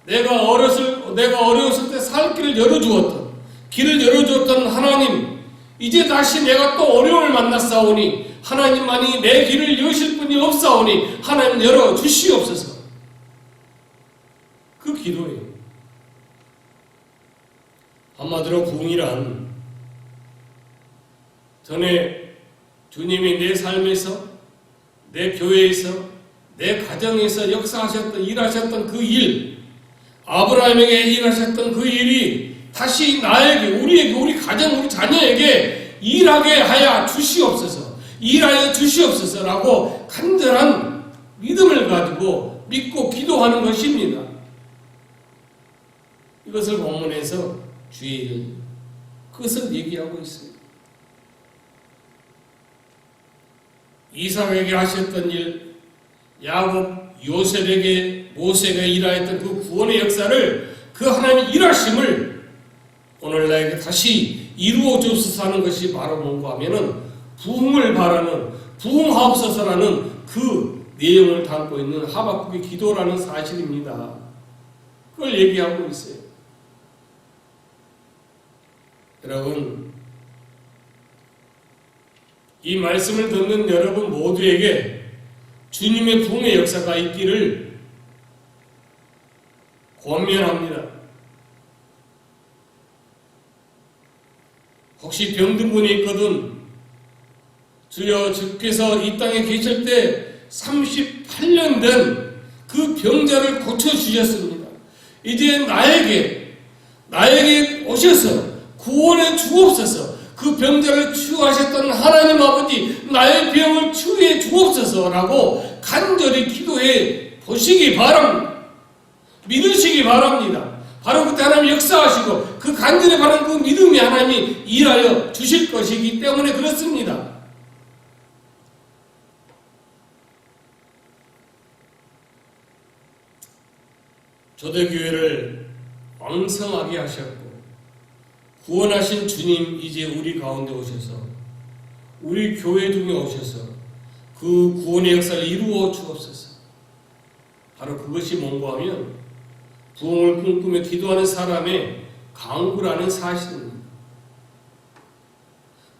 S1: 내가 어려웠을 때 살 길을 열어주었던, 길을 열어주었던 하나님, 이제 다시 내가 또 어려움을 만났사오니 하나님만이 내 길을 여실 분이 없사오니 하나님 열어주시옵소서. 그 기도예요. 한마디로 부흥이란 전에 주님이 내 삶에서, 내 교회에서, 내 가정에서 역사하셨던, 일하셨던 그 일, 아브라함에게 일하셨던 그 일이 다시 나에게, 우리에게, 우리 가정, 우리 자녀에게 일하게 하여 주시옵소서, 일하여 주시옵소서라고 간절한 믿음을 가지고 믿고 기도하는 것입니다. 이것을 본문에서 주일, 그것을 얘기하고 있습니다. 이삭에게 하셨던 일, 야곱, 요셉에게, 모세가 일하였던 그 구원의 역사를, 그 하나님의 일하심을 오늘 나에게 다시 이루어 주옵소서 하는 것이 바로 뭔가 하면은 부흥을 바라는, 부흥하옵소서라는 그 내용을 담고 있는 하박국의 기도라는 사실입니다. 그걸 얘기하고 있어요. 여러분, 이 말씀을 듣는 여러분 모두에게 주님의 부흥의 역사가 있기를 권면합니다. 혹시 병든 분이 있거든 주여, 주께서 이 땅에 계실 때 38년 된 그 병자를 고쳐주셨습니다. 이제 나에게 오셔서 구원해 주옵소서. 그 병자를 치유하셨던 하나님 아버지, 나의 병을 치유해 주옵소서라고 간절히 기도해 보시기 바랍니다. 믿으시기 바랍니다. 바로 그때 하나님이 역사하시고 그 간절히 바라는 그 믿음이 하나님이 일하여 주실 것이기 때문에 그렇습니다. 초대교회를 왕성하게 하셨고 구원하신 주님, 이제 우리 가운데 오셔서, 우리 교회 중에 오셔서 그 구원의 역사를 이루어 주옵소서. 바로 그것이 뭔가 하면 부흥을 꿈꾸며 기도하는 사람의 강구라는 사실입니다.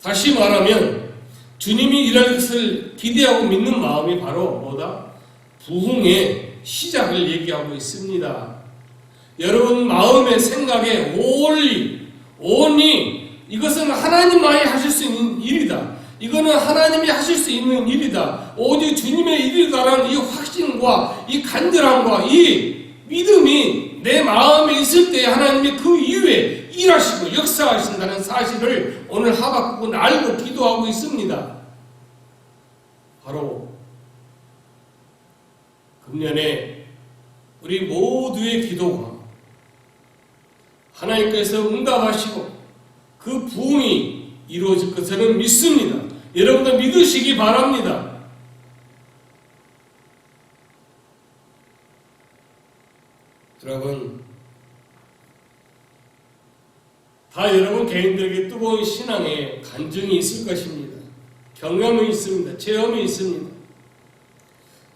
S1: 다시 말하면 주님이 일할 것을 기대하고 믿는 마음이 바로 뭐다? 부흥의 시작을 얘기하고 있습니다. 여러분 마음의 생각에 온리 이것은 하나님만이 하실 수 있는 일이다. 이거는 하나님이 하실 수 있는 일이다. 오직 주님의 일이다라는 이 확신과 이 간절함과 이 믿음이 내 마음에 있을 때 하나님이 그 이후에 일하시고 역사하신다는 사실을 오늘 하박국은 알고 기도하고 있습니다. 바로 금년에 우리 모두의 기도가 하나님께서 응답하시고 그 부흥이 이루어질 것을 믿습니다. 여러분도 믿으시기 바랍니다. 여러분, 다 여러분 개인들에게 뜨거운 신앙의 간증이 있을 것입니다. 경험이 있습니다. 체험이 있습니다.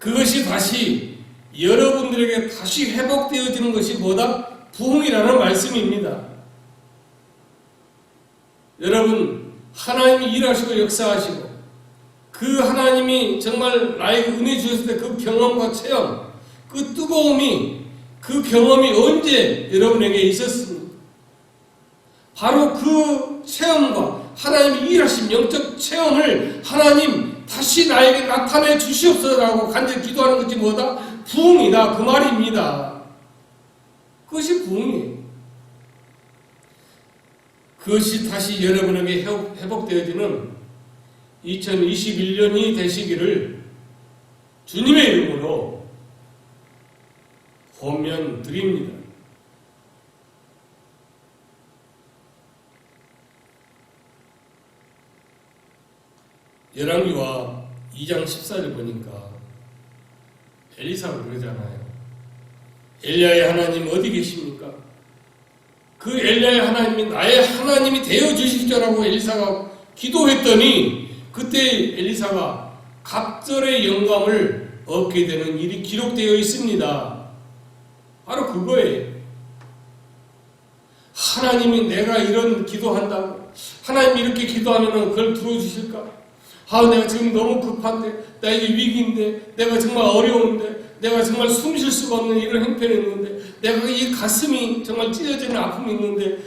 S1: 그것이 다시 여러분들에게 다시 회복되어지는 것이 뭐다? 부흥이라는 말씀입니다. 여러분, 하나님이 일하시고 역사하시고 그 하나님이 정말 나에게 은혜 주셨을 때 그 경험과 체험, 그 뜨거움이, 그 경험이 언제 여러분에게 있었습니까? 바로 그 체험과 하나님이 일하신 영적 체험을 하나님 다시 나에게 나타내 주시옵소서라고 간절히 기도하는 것이 뭐다? 부흥이다. 그 말입니다. 그것이 부흥이에요. 그것이 다시 여러분에게 회복되어지는 2021년이 되시기를 주님의 이름으로 권면드립니다. 열왕기와 2장 14절 보니까 엘리사가 그러잖아요. 엘리야의 하나님 어디 계십니까? 그 엘리야의 하나님이 나의 하나님이 되어 주십시오라고 엘리사가 기도했더니 그때 엘리사가 갑절의 영감을 얻게 되는 일이 기록되어 있습니다. 바로 그거예요. 하나님이 내가 이런 기도한다고 하나님이 이렇게 기도하면 그걸 들어주실까? 내가 지금 너무 급한데, 나 이제 위기인데, 내가 정말 어려운데, 내가 정말 숨 쉴 수가 없는 이런 형편이 있는데, 내가 이 가슴이 정말 찢어지는 아픔이 있는데,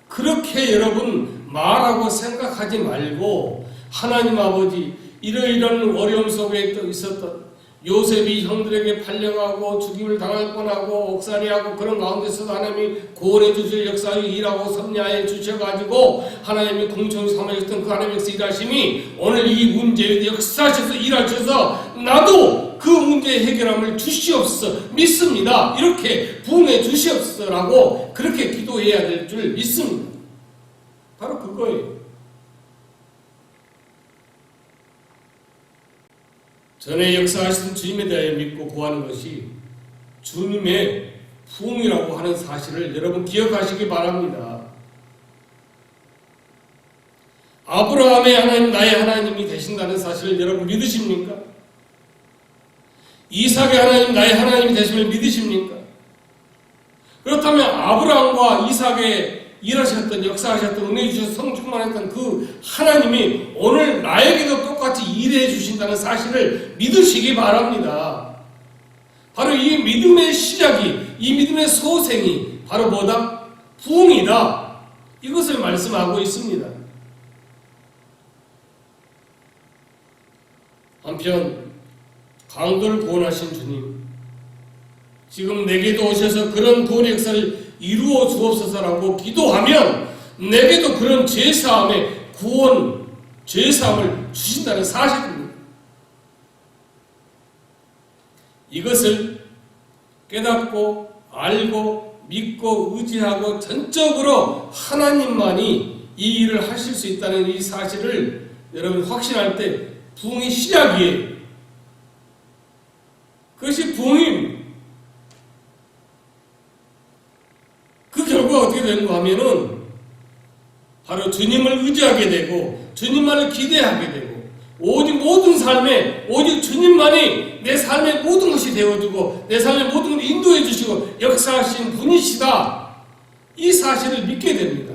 S1: 그렇게 여러분 말하고 생각하지 말고, 하나님 아버지, 이러이런 어려움 속에 있었던 요셉이 형들에게 팔려가고 죽임을 당할 뻔하고 옥살이하고 그런 가운데서도 하나님이 구원해 주실 역사를 일하고 섭리하여 주셔가지고 하나님이 공평히 삼으셨던 그 하나님의 역사 일하심이 오늘 이 문제에 역사하셔서 일하셔서 나도 그 문제의 해결함을 주시옵소서 믿습니다. 이렇게 부응해 주시옵소서라고 그렇게 기도해야 될 줄 믿습니다. 바로 그거예요. 전에 역사하신 주님에 대하여 믿고 구하는 것이 주님의 부흥이라고 하는 사실을 여러분 기억하시기 바랍니다. 아브라함의 하나님, 나의 하나님이 되신다는 사실을 여러분 믿으십니까? 이삭의 하나님, 나의 하나님이 되심을 믿으십니까? 그렇다면 아브라함과 이삭의 일하셨던, 역사하셨던, 은혜 주셔서 성충만했던 그 하나님이 오늘 나에게도 똑같이 일해 주신다는 사실을 믿으시기 바랍니다. 바로 이 믿음의 시작이, 이 믿음의 소생이 바로 뭐다? 부흥이다. 이것을 말씀하고 있습니다. 한편 강도를 구원하신 주님, 지금 내게도 오셔서 그런 구원의 역사를 이루어 주옵소서라고 기도하면 내게도 그런 죄사함의 구원, 죄사함을 주신다는 사실입니다. 이것을 깨닫고 알고 믿고 의지하고 전적으로 하나님만이 이 일을 하실 수 있다는 이 사실을 여러분 확신할 때 부흥의 시작이에요. 그것이 부흥입니다. 그 결과가 어떻게 되는가 하면은 바로 주님을 의지하게 되고 주님만을 기대하게 되고 오직 모든 삶에 오직 주님만이 내 삶의 모든 것이 되어주고 내 삶의 모든 것을 인도해 주시고 역사하신 분이시다. 이 사실을 믿게 됩니다.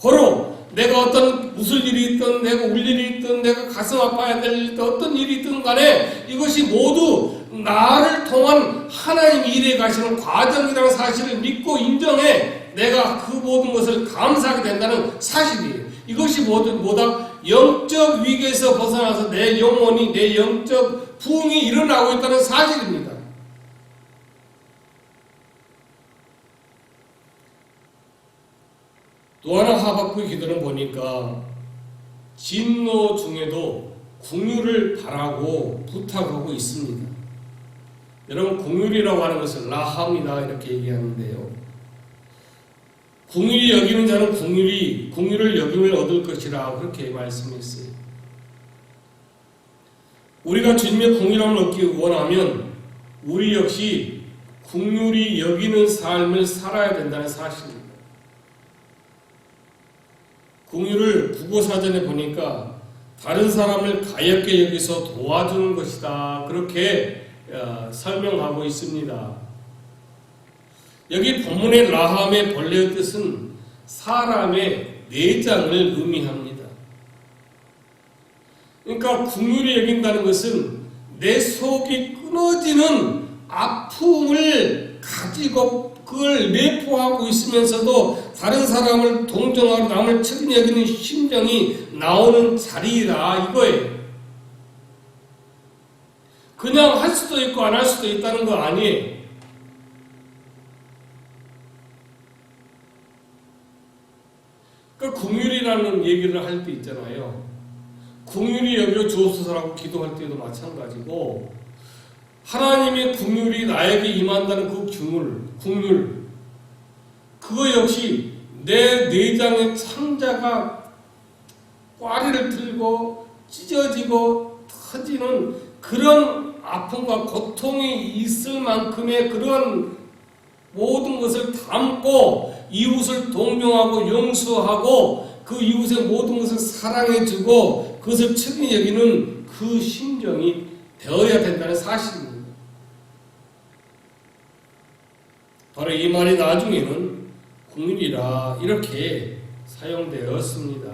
S1: 바로 내가 어떤 웃을 일이 있든 내가 울 일이 있든 내가 가슴 아파야 될 일이 있든 어떤 일이 있든 간에 이것이 모두 나를 통한 하나님이 일해 가시는 과정이라는 사실을 믿고 인정해 내가 그 모든 것을 감사하게 된다는 사실이에요. 이것이 뭐다? 영적 위기에서 벗어나서 내 영혼이 내 영적 부흥이 일어나고 있다는 사실입니다. 또 하나 하박국의 기도는 보니까 진노 중에도 긍휼을 바라고 부탁하고 있습니다. 여러분 긍휼이라고 하는 것을 라함이다 이렇게 얘기하는데요. 긍휼히 여기는 자는 긍휼을 여김을 얻을 것이라 그렇게 말씀했어요. 우리가 주님의 긍휼함을 얻기 원하면 우리 역시 긍휼히 여기는 삶을 살아야 된다는 사실입니다. 긍휼을 국어사전에 보니까 다른 사람을 가엾게 여기서 도와주는 것이다 그렇게 설명하고 있습니다. 여기 본문의 라함의 본래의 뜻은 사람의 내장을 의미합니다. 그러니까 긍휼히 여긴다는 것은 내 속이 끊어지는 아픔을 가지고 그걸 내포하고 있으면서도 다른 사람을 동정하고 남을 측은히 여기는 심정이 나오는 자리라 이거예요. 그냥 할 수도 있고 안 할 수도 있다는 거 아니에요. 그 긍휼이라는 얘기를 할 때 있잖아요. 긍휼히 여겨 주옵소서라고 기도할 때도 마찬가지고 하나님의 긍휼이 나에게 임한다는 그 긍휼 그거 역시 내 내장의 창자가 꽈리를 틀고 찢어지고 터지는 그런 아픔과 고통이 있을 만큼의 그런 모든 것을 담고 이웃을 동정하고 용서하고 그 이웃의 모든 것을 사랑해주고 그것을 측은히 여기는 그 심정이 되어야 된다는 사실입니다. 바로 이 말이 나중에는 긍휼이라 이렇게 사용되었습니다.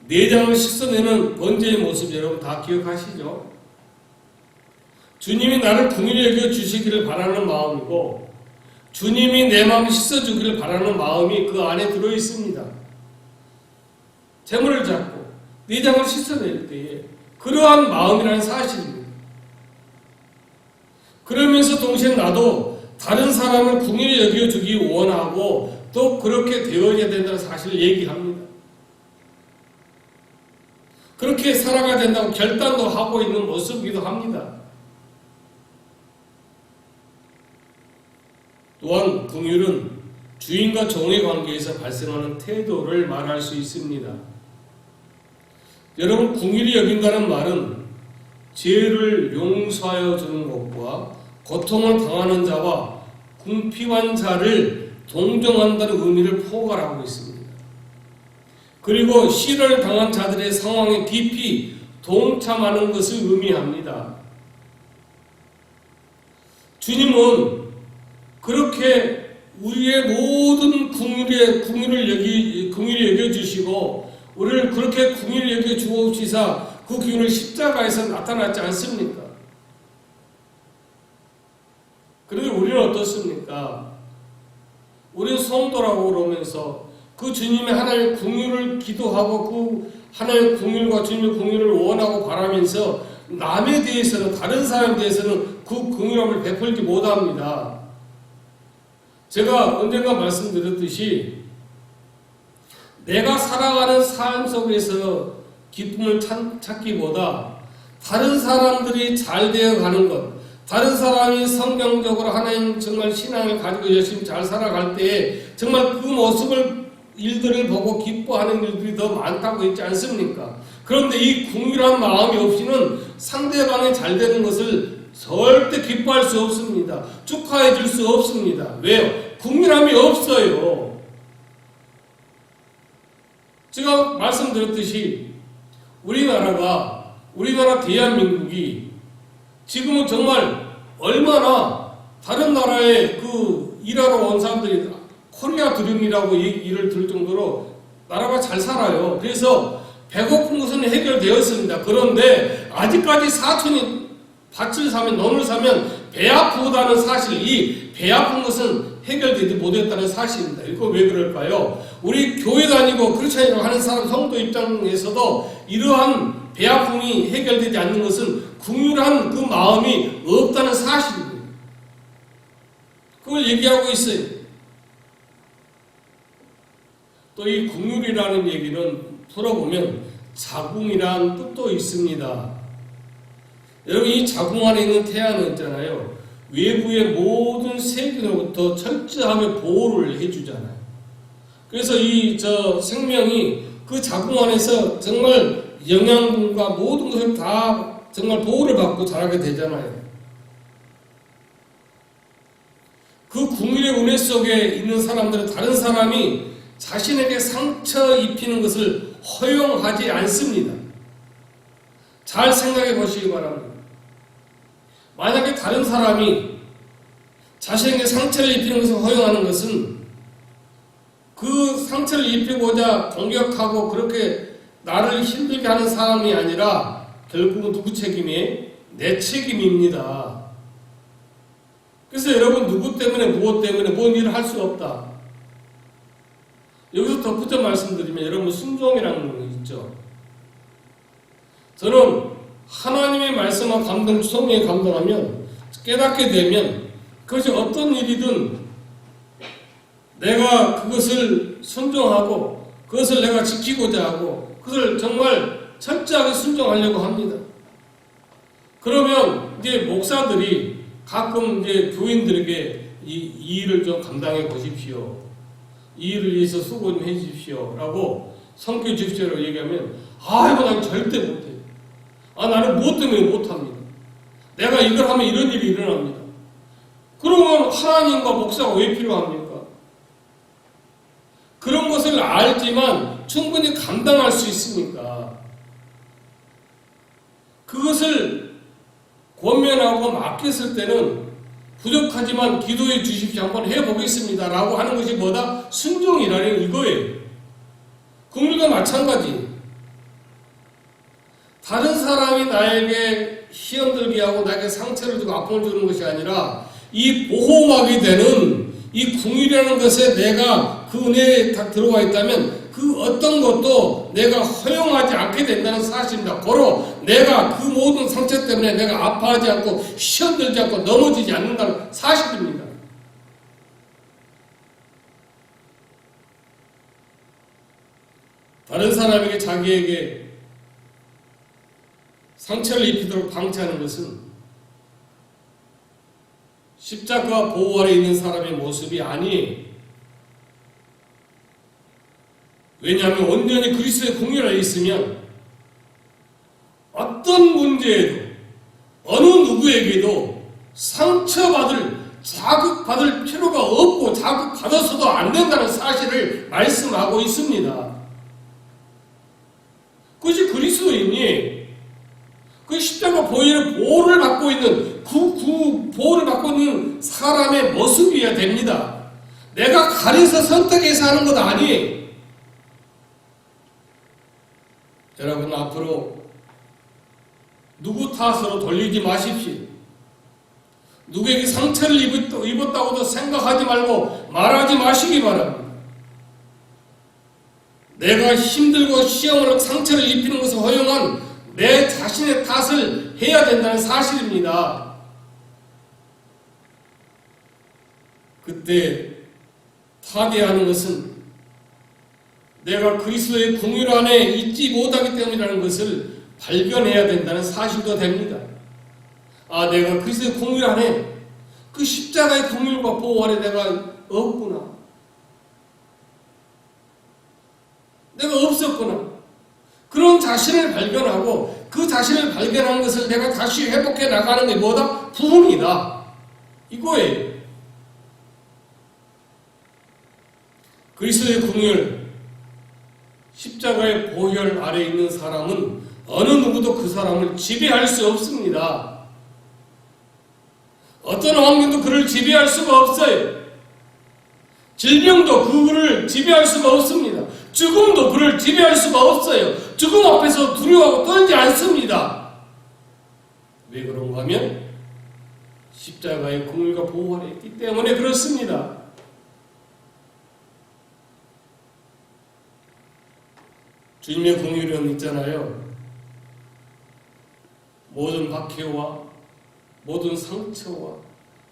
S1: 내장을 씻어내는 번제의 모습 여러분 다 기억하시죠? 주님이 나를 긍휼히 여겨 주시기를 바라는 마음이고 주님이 내 마음을 씻어주기를 바라는 마음이 그 안에 들어있습니다. 재물을 잡고 내장을 씻어낼 때에 그러한 마음이라는 사실입니다. 그러면서 동시에 나도 다른 사람을 긍휼히 여겨주기 원하고 또 그렇게 되어야 된다는 사실을 얘기합니다. 그렇게 살아가야 된다고 결단도 하고 있는 모습이기도 합니다. 또한 긍휼은 주인과 종의 관계에서 발생하는 태도를 말할 수 있습니다. 여러분 긍휼히 여긴다는 말은 죄를 용서하여 주는 것과 고통을 당하는 자와 궁핍한 자를 동정한다는 의미를 포괄하고 있습니다. 그리고 시련을 당한 자들의 상황에 깊이 동참하는 것을 의미합니다. 주님은 그렇게 우리의 모든 긍휼을 여겨주시고 우리를 그렇게 긍휼히 여겨주옵시사 그 긍휼을 십자가에서 나타났지 않습니까? 그런데 우리는 어떻습니까? 우리는 성도라고 그러면서 그 주님의 하나님의 긍휼을 기도하고 그 하나님의 긍휼과 주님의 긍휼을 원하고 바라면서 남에 대해서는 다른 사람에 대해서는 그 긍휼함을 베풀지 못합니다. 제가 언젠가 말씀드렸듯이 내가 살아가는 삶 속에서 기쁨을 찾기보다 다른 사람들이 잘 되어가는 것, 다른 사람이 성경적으로 하나님 정말 신앙을 가지고 열심히 잘 살아갈 때에 정말 그 모습을 일들을 보고 기뻐하는 일들이 더 많다고 했지 않습니까? 그런데 이 긍휼한 마음이 없이는 상대방이 잘 되는 것을 절대 기뻐할 수 없습니다. 축하해 줄 수 없습니다. 왜요? 긍휼함이 없어요. 제가 말씀드렸듯이 우리나라 대한민국이 지금은 정말 얼마나 다른 나라에 그 일하러 온 사람들이 코리아 드림이라고 얘기를 들을 정도로 나라가 잘 살아요. 그래서 배고픈 것은 해결되었습니다. 그런데 아직까지 사촌이 밭을 사면 논을 사면 배 아프다는 사실, 이 배 아픈 것은 해결되지 못했다는 사실입니다. 이거 왜 그럴까요? 우리 교회 다니고 크리스찬이라고 하는 사람 성도 입장에서도 이러한 배 아픔이 해결되지 않는 것은 긍휼한 그 마음이 없다는 사실입니다. 그걸 얘기하고 있어요. 또 이 긍휼이라는 얘기는 풀어보면 자궁이라는 뜻도 있습니다. 여러분 이 자궁 안에 있는 태아는 있잖아요. 외부의 모든 세균으로부터 철저하게 보호를 해주잖아요. 그래서 이 생명이 그 자궁 안에서 정말 영양분과 모든 것을 다 정말 보호를 받고 자라게 되잖아요. 그 긍휼의 은혜 속에 있는 사람들은 다른 사람이 자신에게 상처 입히는 것을 허용하지 않습니다. 잘 생각해 보시기 바랍니다. 만약에 다른 사람이 자신에게 상처를 입히는 것을 허용하는 것은 그 상처를 입히고자 공격하고 그렇게 나를 힘들게 하는 사람이 아니라 결국은 누구 책임이에요? 내 책임입니다. 그래서 여러분 누구 때문에 무엇 때문에 뭔 일을 할 수 없다. 여기서 덧붙여 말씀드리면 여러분 순종이라는 거 있죠. 저는 하나님의 말씀과 감동, 성령에 감동하면 깨닫게 되면 그것이 어떤 일이든 내가 그것을 순종하고 그것을 내가 지키고자 하고 그것을 정말 철저하게 순종하려고 합니다. 그러면 이제 목사들이 가끔 이제 교인들에게 이 일을 좀 감당해 보십시오. 이 일을 위해서 수고 좀 해 주십시오. 라고 성교 주십시오라고 얘기하면 이거 난 절대 못해. 나는 무엇 때문에 못합니다. 내가 이걸 하면 이런 일이 일어납니다. 그러면 하나님과 목사가 왜 필요합니까? 그런 것을 알지만 충분히 감당할 수 있습니까? 그것을 권면하고 맡겼을 때는 부족하지만 기도해 주십시오. 한번 해보겠습니다. 라고 하는 것이 뭐다? 순종이라는 이거예요. 국민과 마찬가지. 다른 사람이 나에게 시험 들게 하고 나에게 상처를 주고 아픔을 주는 것이 아니라 이 보호막이 되는 이 궁이라는 것에 내가 그 은혜에 딱 들어와 있다면 그 어떤 것도 내가 허용하지 않게 된다는 사실입니다. 고로 내가 그 모든 상처 때문에 내가 아파하지 않고 시험 들지 않고 넘어지지 않는다는 사실입니다. 다른 사람에게 자기에게 상처를 입히도록 방치하는 것은 십자가 보호 아래 있는 사람의 모습이 아니에요. 왜냐하면 온전히 그리스도의 공의 아래 있으면 어떤 문제에도 어느 누구에게도 상처받을 자극받을 필요가 없고 자극받아서도 안 된다는 사실을 말씀하고 있습니다. 그것이 그리스도인이 그 십자가 보호를 받고 있는 그 보호를 받고 있는 사람의 모습이어야 됩니다. 내가 가려서 선택해서 하는 것 아니에요. 여러분 앞으로 누구 탓으로 돌리지 마십시오. 누구에게 상처를 입었다고도 생각하지 말고 말하지 마시기 바랍니다. 내가 힘들고 시험으로 상처를 입히는 것을 허용한 내 자신의 탓을 해야 된다는 사실입니다. 그때 타개하는 것은 내가 그리스도의 궁율 안에 있지 못하기 때문이라는 것을 발견해야 된다는 사실도 됩니다. 내가 그리스도의 궁율 안에 그 십자가의 궁율과 보호 안에 내가 없구나. 내가 없었구나. 그런 자신을 발견하고 그 자신을 발견한 것을 내가 다시 회복해 나가는 게 뭐다? 부흥이다. 이거예요. 그리스도의 궁율, 십자가의 보혈 아래 있는 사람은 어느 누구도 그 사람을 지배할 수 없습니다. 어떤 환경도 그를 지배할 수가 없어요. 질병도 그를 지배할 수가 없습니다. 죽음도 그를 지배할 수가 없어요. 죽음 앞에서 두려워하고 떨지 않습니다. 왜 그런가 하면 십자가의 궁율과 보호 아래 있기 때문에 그렇습니다. 주님의 궁율은 있잖아요. 모든 박해와 모든 상처와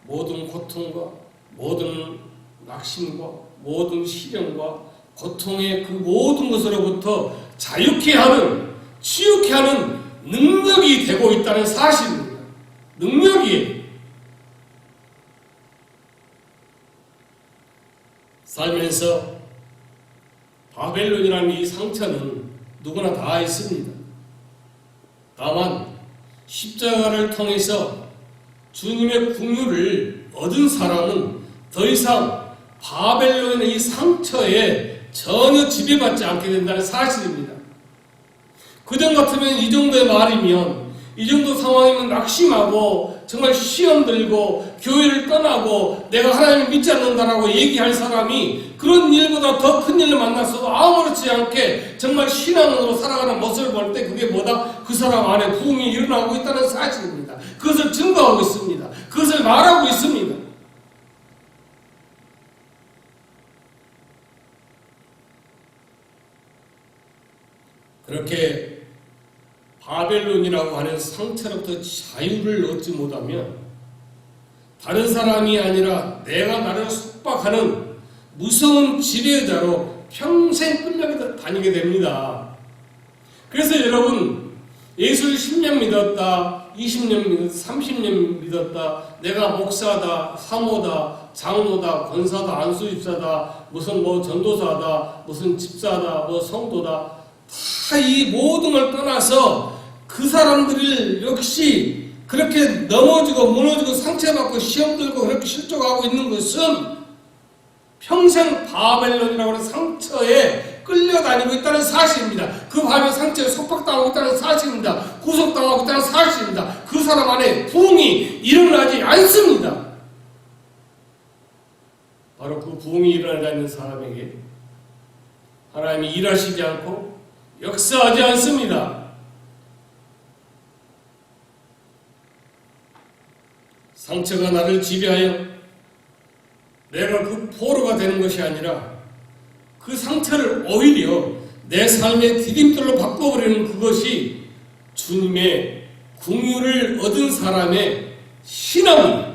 S1: 모든 고통과 모든 낙심과 모든 시련과 고통의 그 모든 것으로부터 자유케 하는, 치유케 하는 능력이 되고 있다는 사실입니다. 능력이에요. 살면서 바벨론이라는 이 상처는 누구나 다 있습니다. 다만 십자가를 통해서 주님의 궁유를 얻은 사람은 더 이상 바벨론의 이 상처에 전혀 지배받지 않게 된다는 사실입니다. 그전 같으면 이 정도의 말이면, 이 정도 상황이면 낙심하고 정말 시험 들고 교회를 떠나고 내가 하나님을 믿지 않는다라고 얘기할 사람이 그런 일보다 더 큰 일을 만났어도 아무렇지 않게 정말 신앙으로 살아가는 모습을 볼 때 그게 뭐다? 그 사람 안에 부흥이 일어나고 있다는 사실입니다. 그것을 증거하고 있습니다. 그것을 말하고 있습니다. 그렇게 바벨론이라고 하는 상처로부터 자유를 얻지 못하면 다른 사람이 아니라 내가 나를 속박하는 무서운 지배자로 평생 끌려 다니게 됩니다. 그래서 여러분, 예수를 10년 믿었다, 20년 믿었다, 30년 믿었다, 내가 목사다, 사모다, 장로다, 권사다, 안수집사다, 무슨 전도사다, 무슨 집사다, 성도다, 다 이 모든 걸 떠나서 그 사람들을 역시 그렇게 넘어지고 무너지고 상처받고 시험 들고 그렇게 실족하고 있는 것은 평생 바벨론이라고 하는 상처에 끌려다니고 있다는 사실입니다. 그 바벨 상처에 속박당하고 있다는 사실입니다. 구속당하고 있다는 사실입니다. 그 사람 안에 부흥이 일어나지 않습니다. 바로 그 부흥이 일어나지 않는 사람에게 하나님이 일하시지 않고 역사하지 않습니다. 상처가 나를 지배하여 내가 그 포로가 되는 것이 아니라 그 상처를 오히려 내 삶의 디딤돌로 바꿔버리는 그것이 주님의 긍휼을 얻은 사람의 신앙입니다.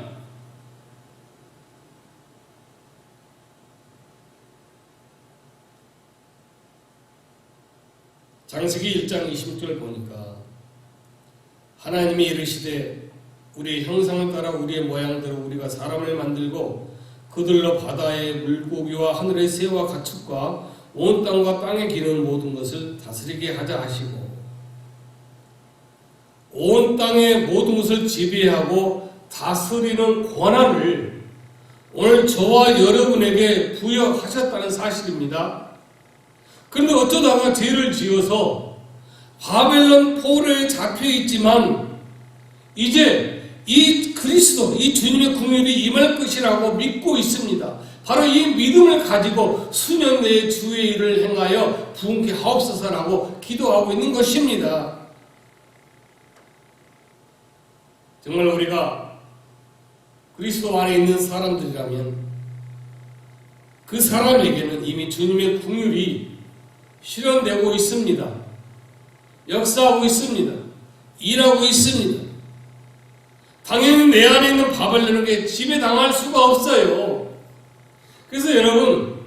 S1: 창세기 1장 20절 보니까 하나님이 이르시되 우리의 형상을 따라 우리의 모양대로 우리가 사람을 만들고 그들로 바다의 물고기와 하늘의 새와 가축과 온 땅과 땅에 기는 모든 것을 다스리게 하자 하시고 온 땅의 모든 것을 지배하고 다스리는 권한을 오늘 저와 여러분에게 부여하셨다는 사실입니다. 그런데 어쩌다가 죄를 지어서 바벨론 포로에 잡혀 있지만 이제 이 그리스도, 이 주님의 긍휼이 임할 것이라고 믿고 있습니다. 바로 이 믿음을 가지고 수년 내에 주의 일을 행하여 부흥케 하옵소서라고 기도하고 있는 것입니다. 정말 우리가 그리스도 안에 있는 사람들이라면 그 사람에게는 이미 주님의 긍휼이 실현되고 있습니다. 역사하고 있습니다. 일하고 있습니다. 당연히 내 안에 있는 바벨론에게 지배당할 수가 없어요. 그래서 여러분,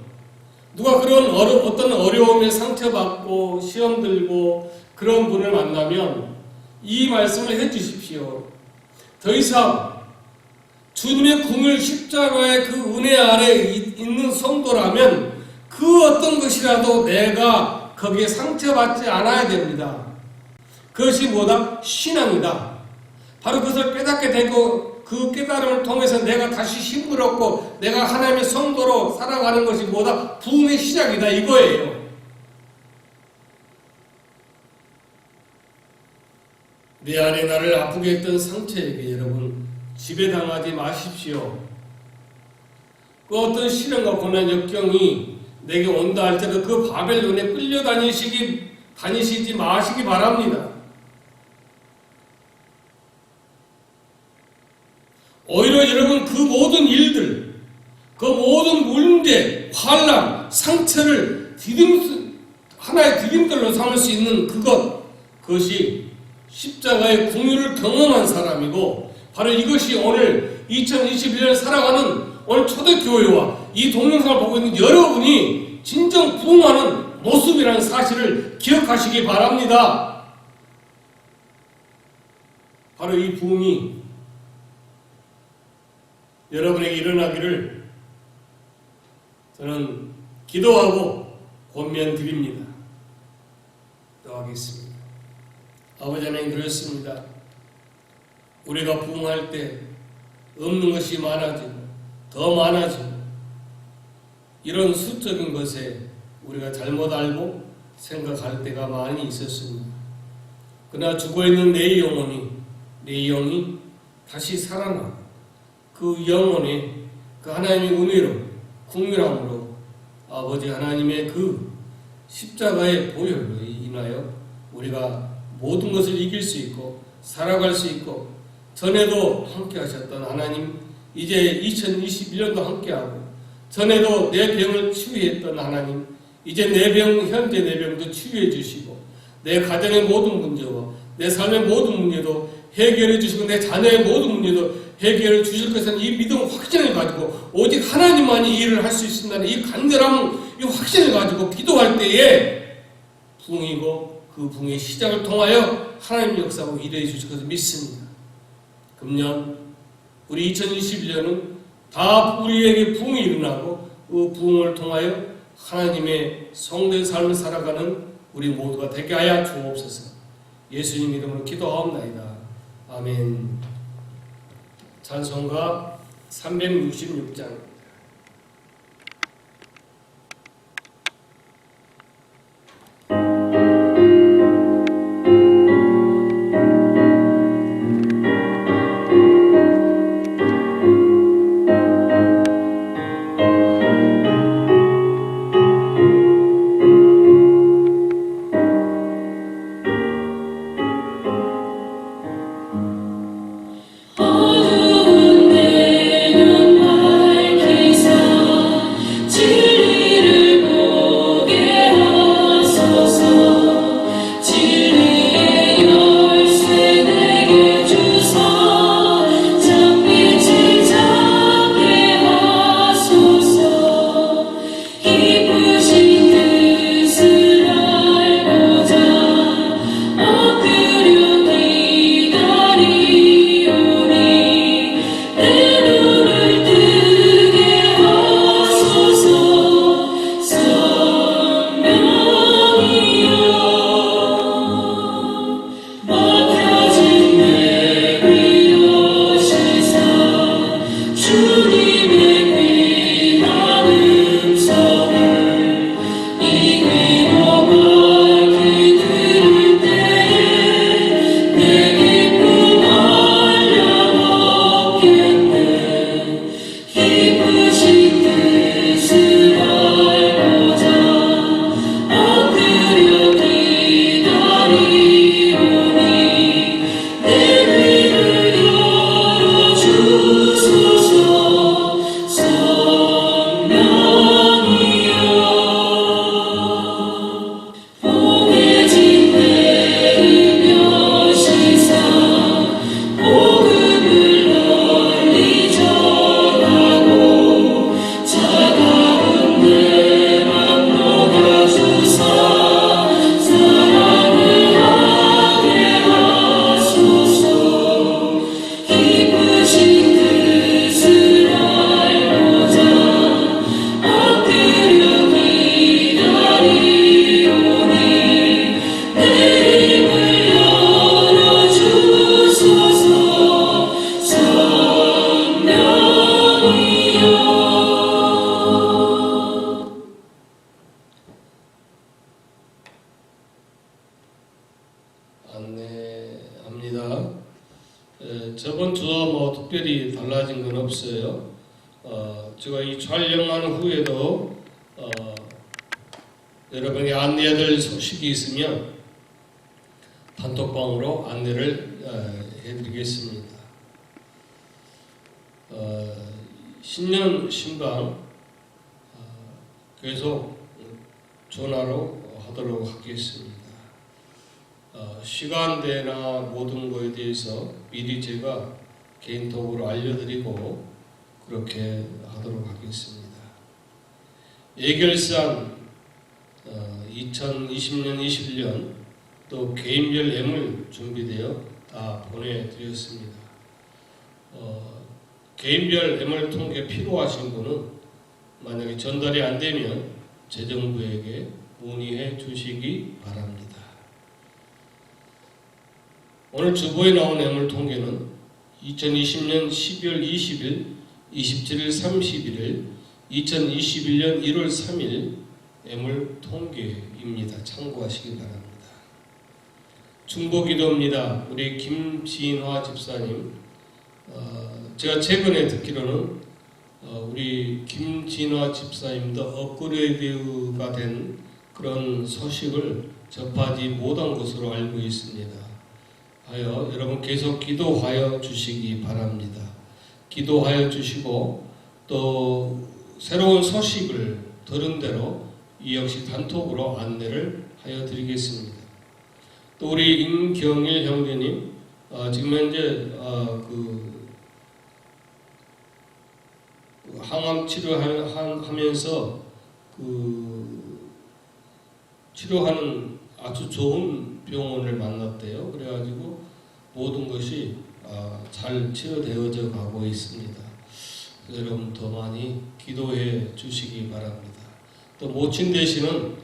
S1: 누가 그런 어떤 어려움에 상처받고 시험 들고 그런 분을 만나면 이 말씀을 해주십시오. 더 이상 주님의 긍휼 십자가의 그 은혜 아래 있는 성도라면 그 어떤 것이라도 내가 거기에 상처받지 않아야 됩니다. 그것이 뭐다? 신앙이다. 바로 그것을 깨닫게 되고 그 깨달음을 통해서 내가 다시 힘을 얻고 내가 하나님의 성도로 살아가는 것이 뭐다? 부흥의 시작이다 이거예요. 내 안에 나를 아프게 했던 상처에게 여러분 지배당하지 마십시오. 그 어떤 시련과 고난 역경이 내게 온다 할지라도 그 바벨론에 다니시지 마시기 바랍니다. 오히려 여러분 그 모든 일들, 그 모든 문제, 환난, 상처를 하나의 디딤돌로 삼을 수 있는 그것이 십자가의 긍휼을 경험한 사람이고 바로 이것이 오늘 2021년 살아가는 오늘 초대교회와 이 동영상을 보고 있는 여러분이 진정 부흥하는 모습이라는 사실을 기억하시기 바랍니다. 바로 이 부흥이 여러분에게 일어나기를 저는 기도하고 권면드립니다. 기도하겠습니다. 아버지 하나님 그렇습니다. 우리가 부흥할 때 없는 것이 많아지고 더 많아지고 이런 수적인 것에 우리가 잘못 알고 생각할 때가 많이 있었습니다. 그러나 죽어있는 내 영이 다시 살아나고 그 영혼에 그 하나님의 은혜로 긍휼함으로 아버지 하나님의 그 십자가의 보혈로 인하여 우리가 모든 것을 이길 수 있고 살아갈 수 있고 전에도 함께 하셨던 하나님 이제 2021년도 함께하고 전에도 내 병을 치유했던 하나님 이제 현재 내 병도 치유해 주시고 내 가정의 모든 문제와 내 삶의 모든 문제도 해결해 주시고 내 자녀의 모든 문제도 해결해 주실 것은 이 믿음 확신을 가지고 오직 하나님만이 일을 할 수 있습니다는 이 간절함, 이 확신을 가지고 기도할 때에 부흥이고 그 부흥의 시작을 통하여 하나님 역사하고 일해 주실 것을 믿습니다. 금년 우리 2021년은 다 우리에게 부흥이 일어나고 그 부흥을 통하여 하나님의 성된 삶을 살아가는 우리 모두가 되게 하여 주옵소서. 예수님 이름으로 기도하옵나이다. 아멘. 찬송가 366장. 안내합니다. 저번 주와 특별히 달라진 건 없어요. 제가 이 촬영한 후에도 여러분이 안내해야 될 소식이 있으면 단톡방으로 안내를 해드리겠습니다. 신년 신방 계속 전화로 하도록 하겠습니다. 시간대나 모든 것에 대해서 미리 제가 개인톡으로 알려드리고 그렇게 하도록 하겠습니다. 예결산 2020년, 21년 또 개인별 예물 준비되어 다 보내드렸습니다. 개인별 예물 통계 필요하신 분은 만약에 전달이 안 되면 재정부에게 문의해 주시기 바랍니다. 오늘 주보에 나온 예물 통계는 2020년 12월 20일, 27일, 31일, 2021년 1월 3일 예물 통계입니다. 참고하시기 바랍니다. 중보기도입니다. 우리 김진화 집사님, 제가 최근에 듣기로는 우리 김진화 집사님도 업그레이드가 된 그런 소식을 접하지 못한 것으로 알고 있습니다. 하여 여러분 계속 기도하여 주시기 바랍니다. 기도하여 주시고 또 새로운 소식을 들은 대로 이 역시 단톡으로 안내를 하여 드리겠습니다. 또 우리 임경일 형제님, 지금 현재 항암 치료하면서 치료하는 아주 좋은 병원을 만났대요. 그래가지고 모든 것이 잘 치료되어져 가고 있습니다. 여러분 더 많이 기도해 주시기 바랍니다. 또 모친 되시는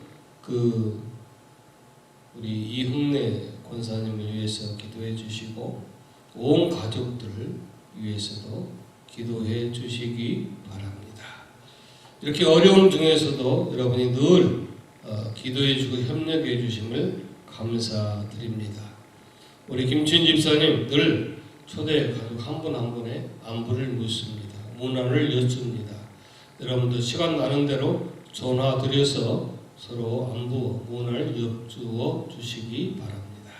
S1: 우리 이흥래 권사님을 위해서 기도해 주시고 온 가족들을 위해서도 기도해 주시기 바랍니다. 이렇게 어려움 중에서도 여러분이 늘 기도해 주고 협력해 주심을 감사드립니다. 우리 김춘 집사님 늘 초대 가족 한 분 한 분의 안부를 묻습니다. 문안을 여쭙니다. 여러분도 시간 나는 대로 전화 드려서 서로 안부 문안을 여쭈어 주시기 바랍니다.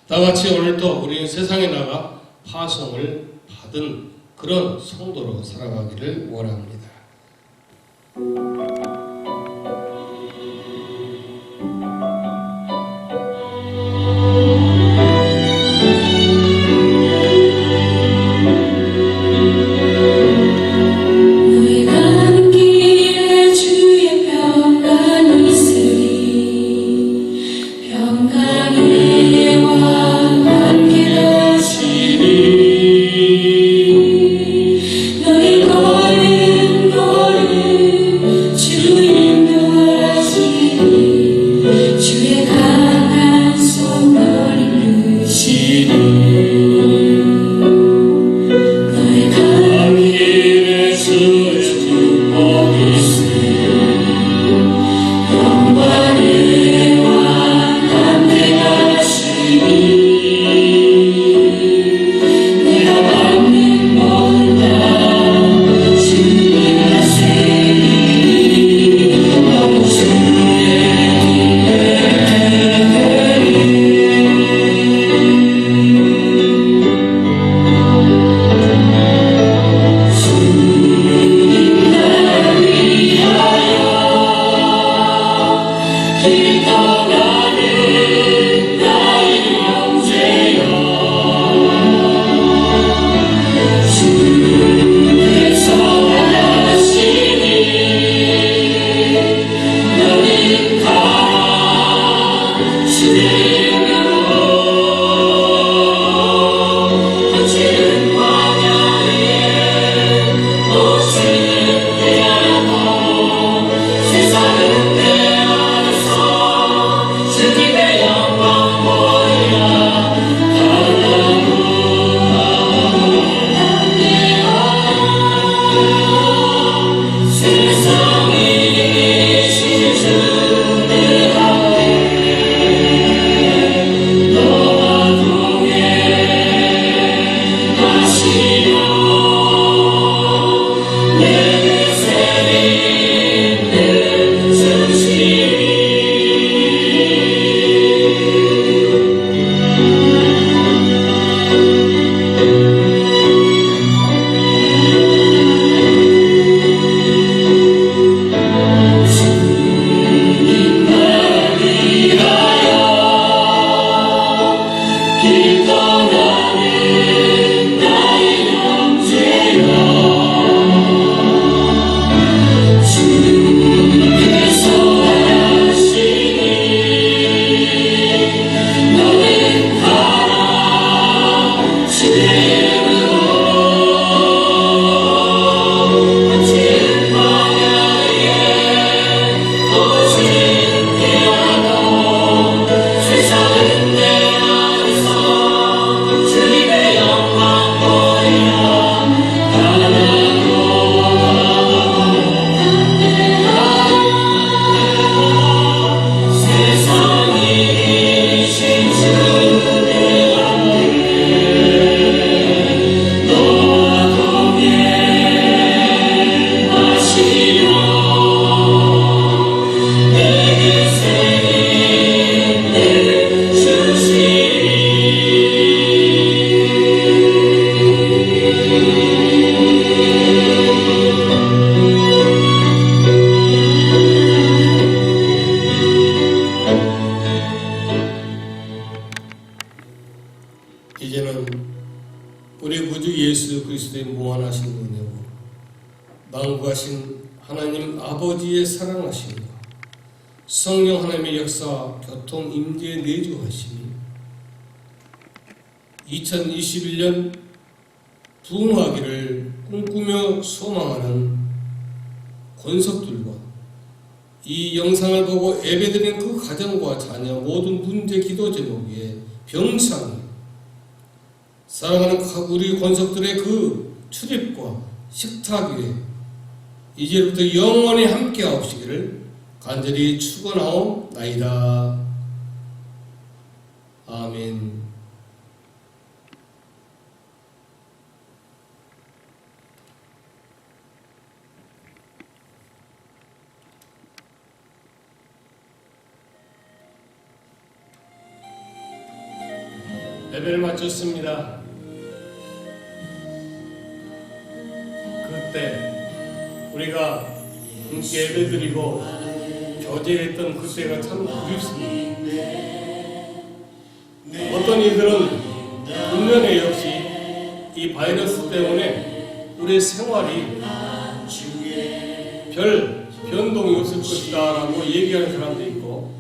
S1: 다 같이 오늘도 우리는 세상에 나가 파송을 받은 그런 성도로 살아가기를 원합니다.
S2: 너희 걸음 걸음
S1: 아버지의 사랑하심과 성령 하나님의 역사 교통 임재 내주하심이 2021년 부흥하기를 꿈꾸며 소망하는 권석들과 이 영상을 보고 예배드리는 그 가정과 자녀 모든 문제 기도 제목에 병상이 사랑하는 우리 권석들의 그 출입과 식탁 위에 이제부터 영원히 함께하옵시기를 간절히 축원하옵나이다. 아멘. 예배를 마쳤습니다. 그때 우리가 함께 예배드리고 교제했던 그때가 참 그립습니다. 어떤 이들은 분명히 역시 이 바이러스 때문에 우리의 생활이 별 변동이 없을 것이다 라고 얘기하는 사람도 있고,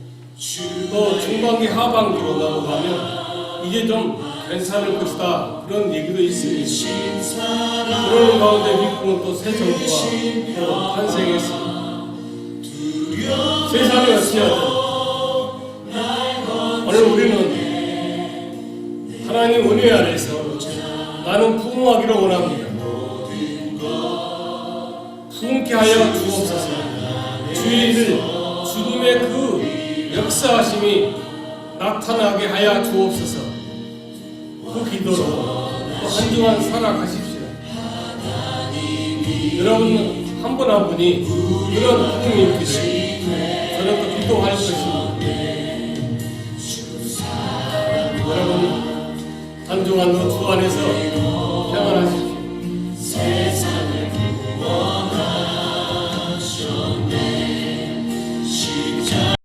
S1: 또 중반기 하반기로 넘어가면 이제 좀 괜찮을 것이다 그런 얘기도 있습니다. 그런 가운데 미국은 또 새 정부가 또 탄생했습니다. 세상이 어찌하든 오늘 우리는 하나님 은혜 아래서 나는 부흥하기를 원합니다. 부흥케 하여 주옵소서. 주의 일 주님의 그 역사하심이 나타나게 하여 주옵소서. 그 기도로 또 한 주간 살아가십시오. 여러분 한 분 한 분이 그런 부흥이 있기를 저는 또 기도할 것입니다. 여러분 한 주간도 주 안에서 평안하십시오.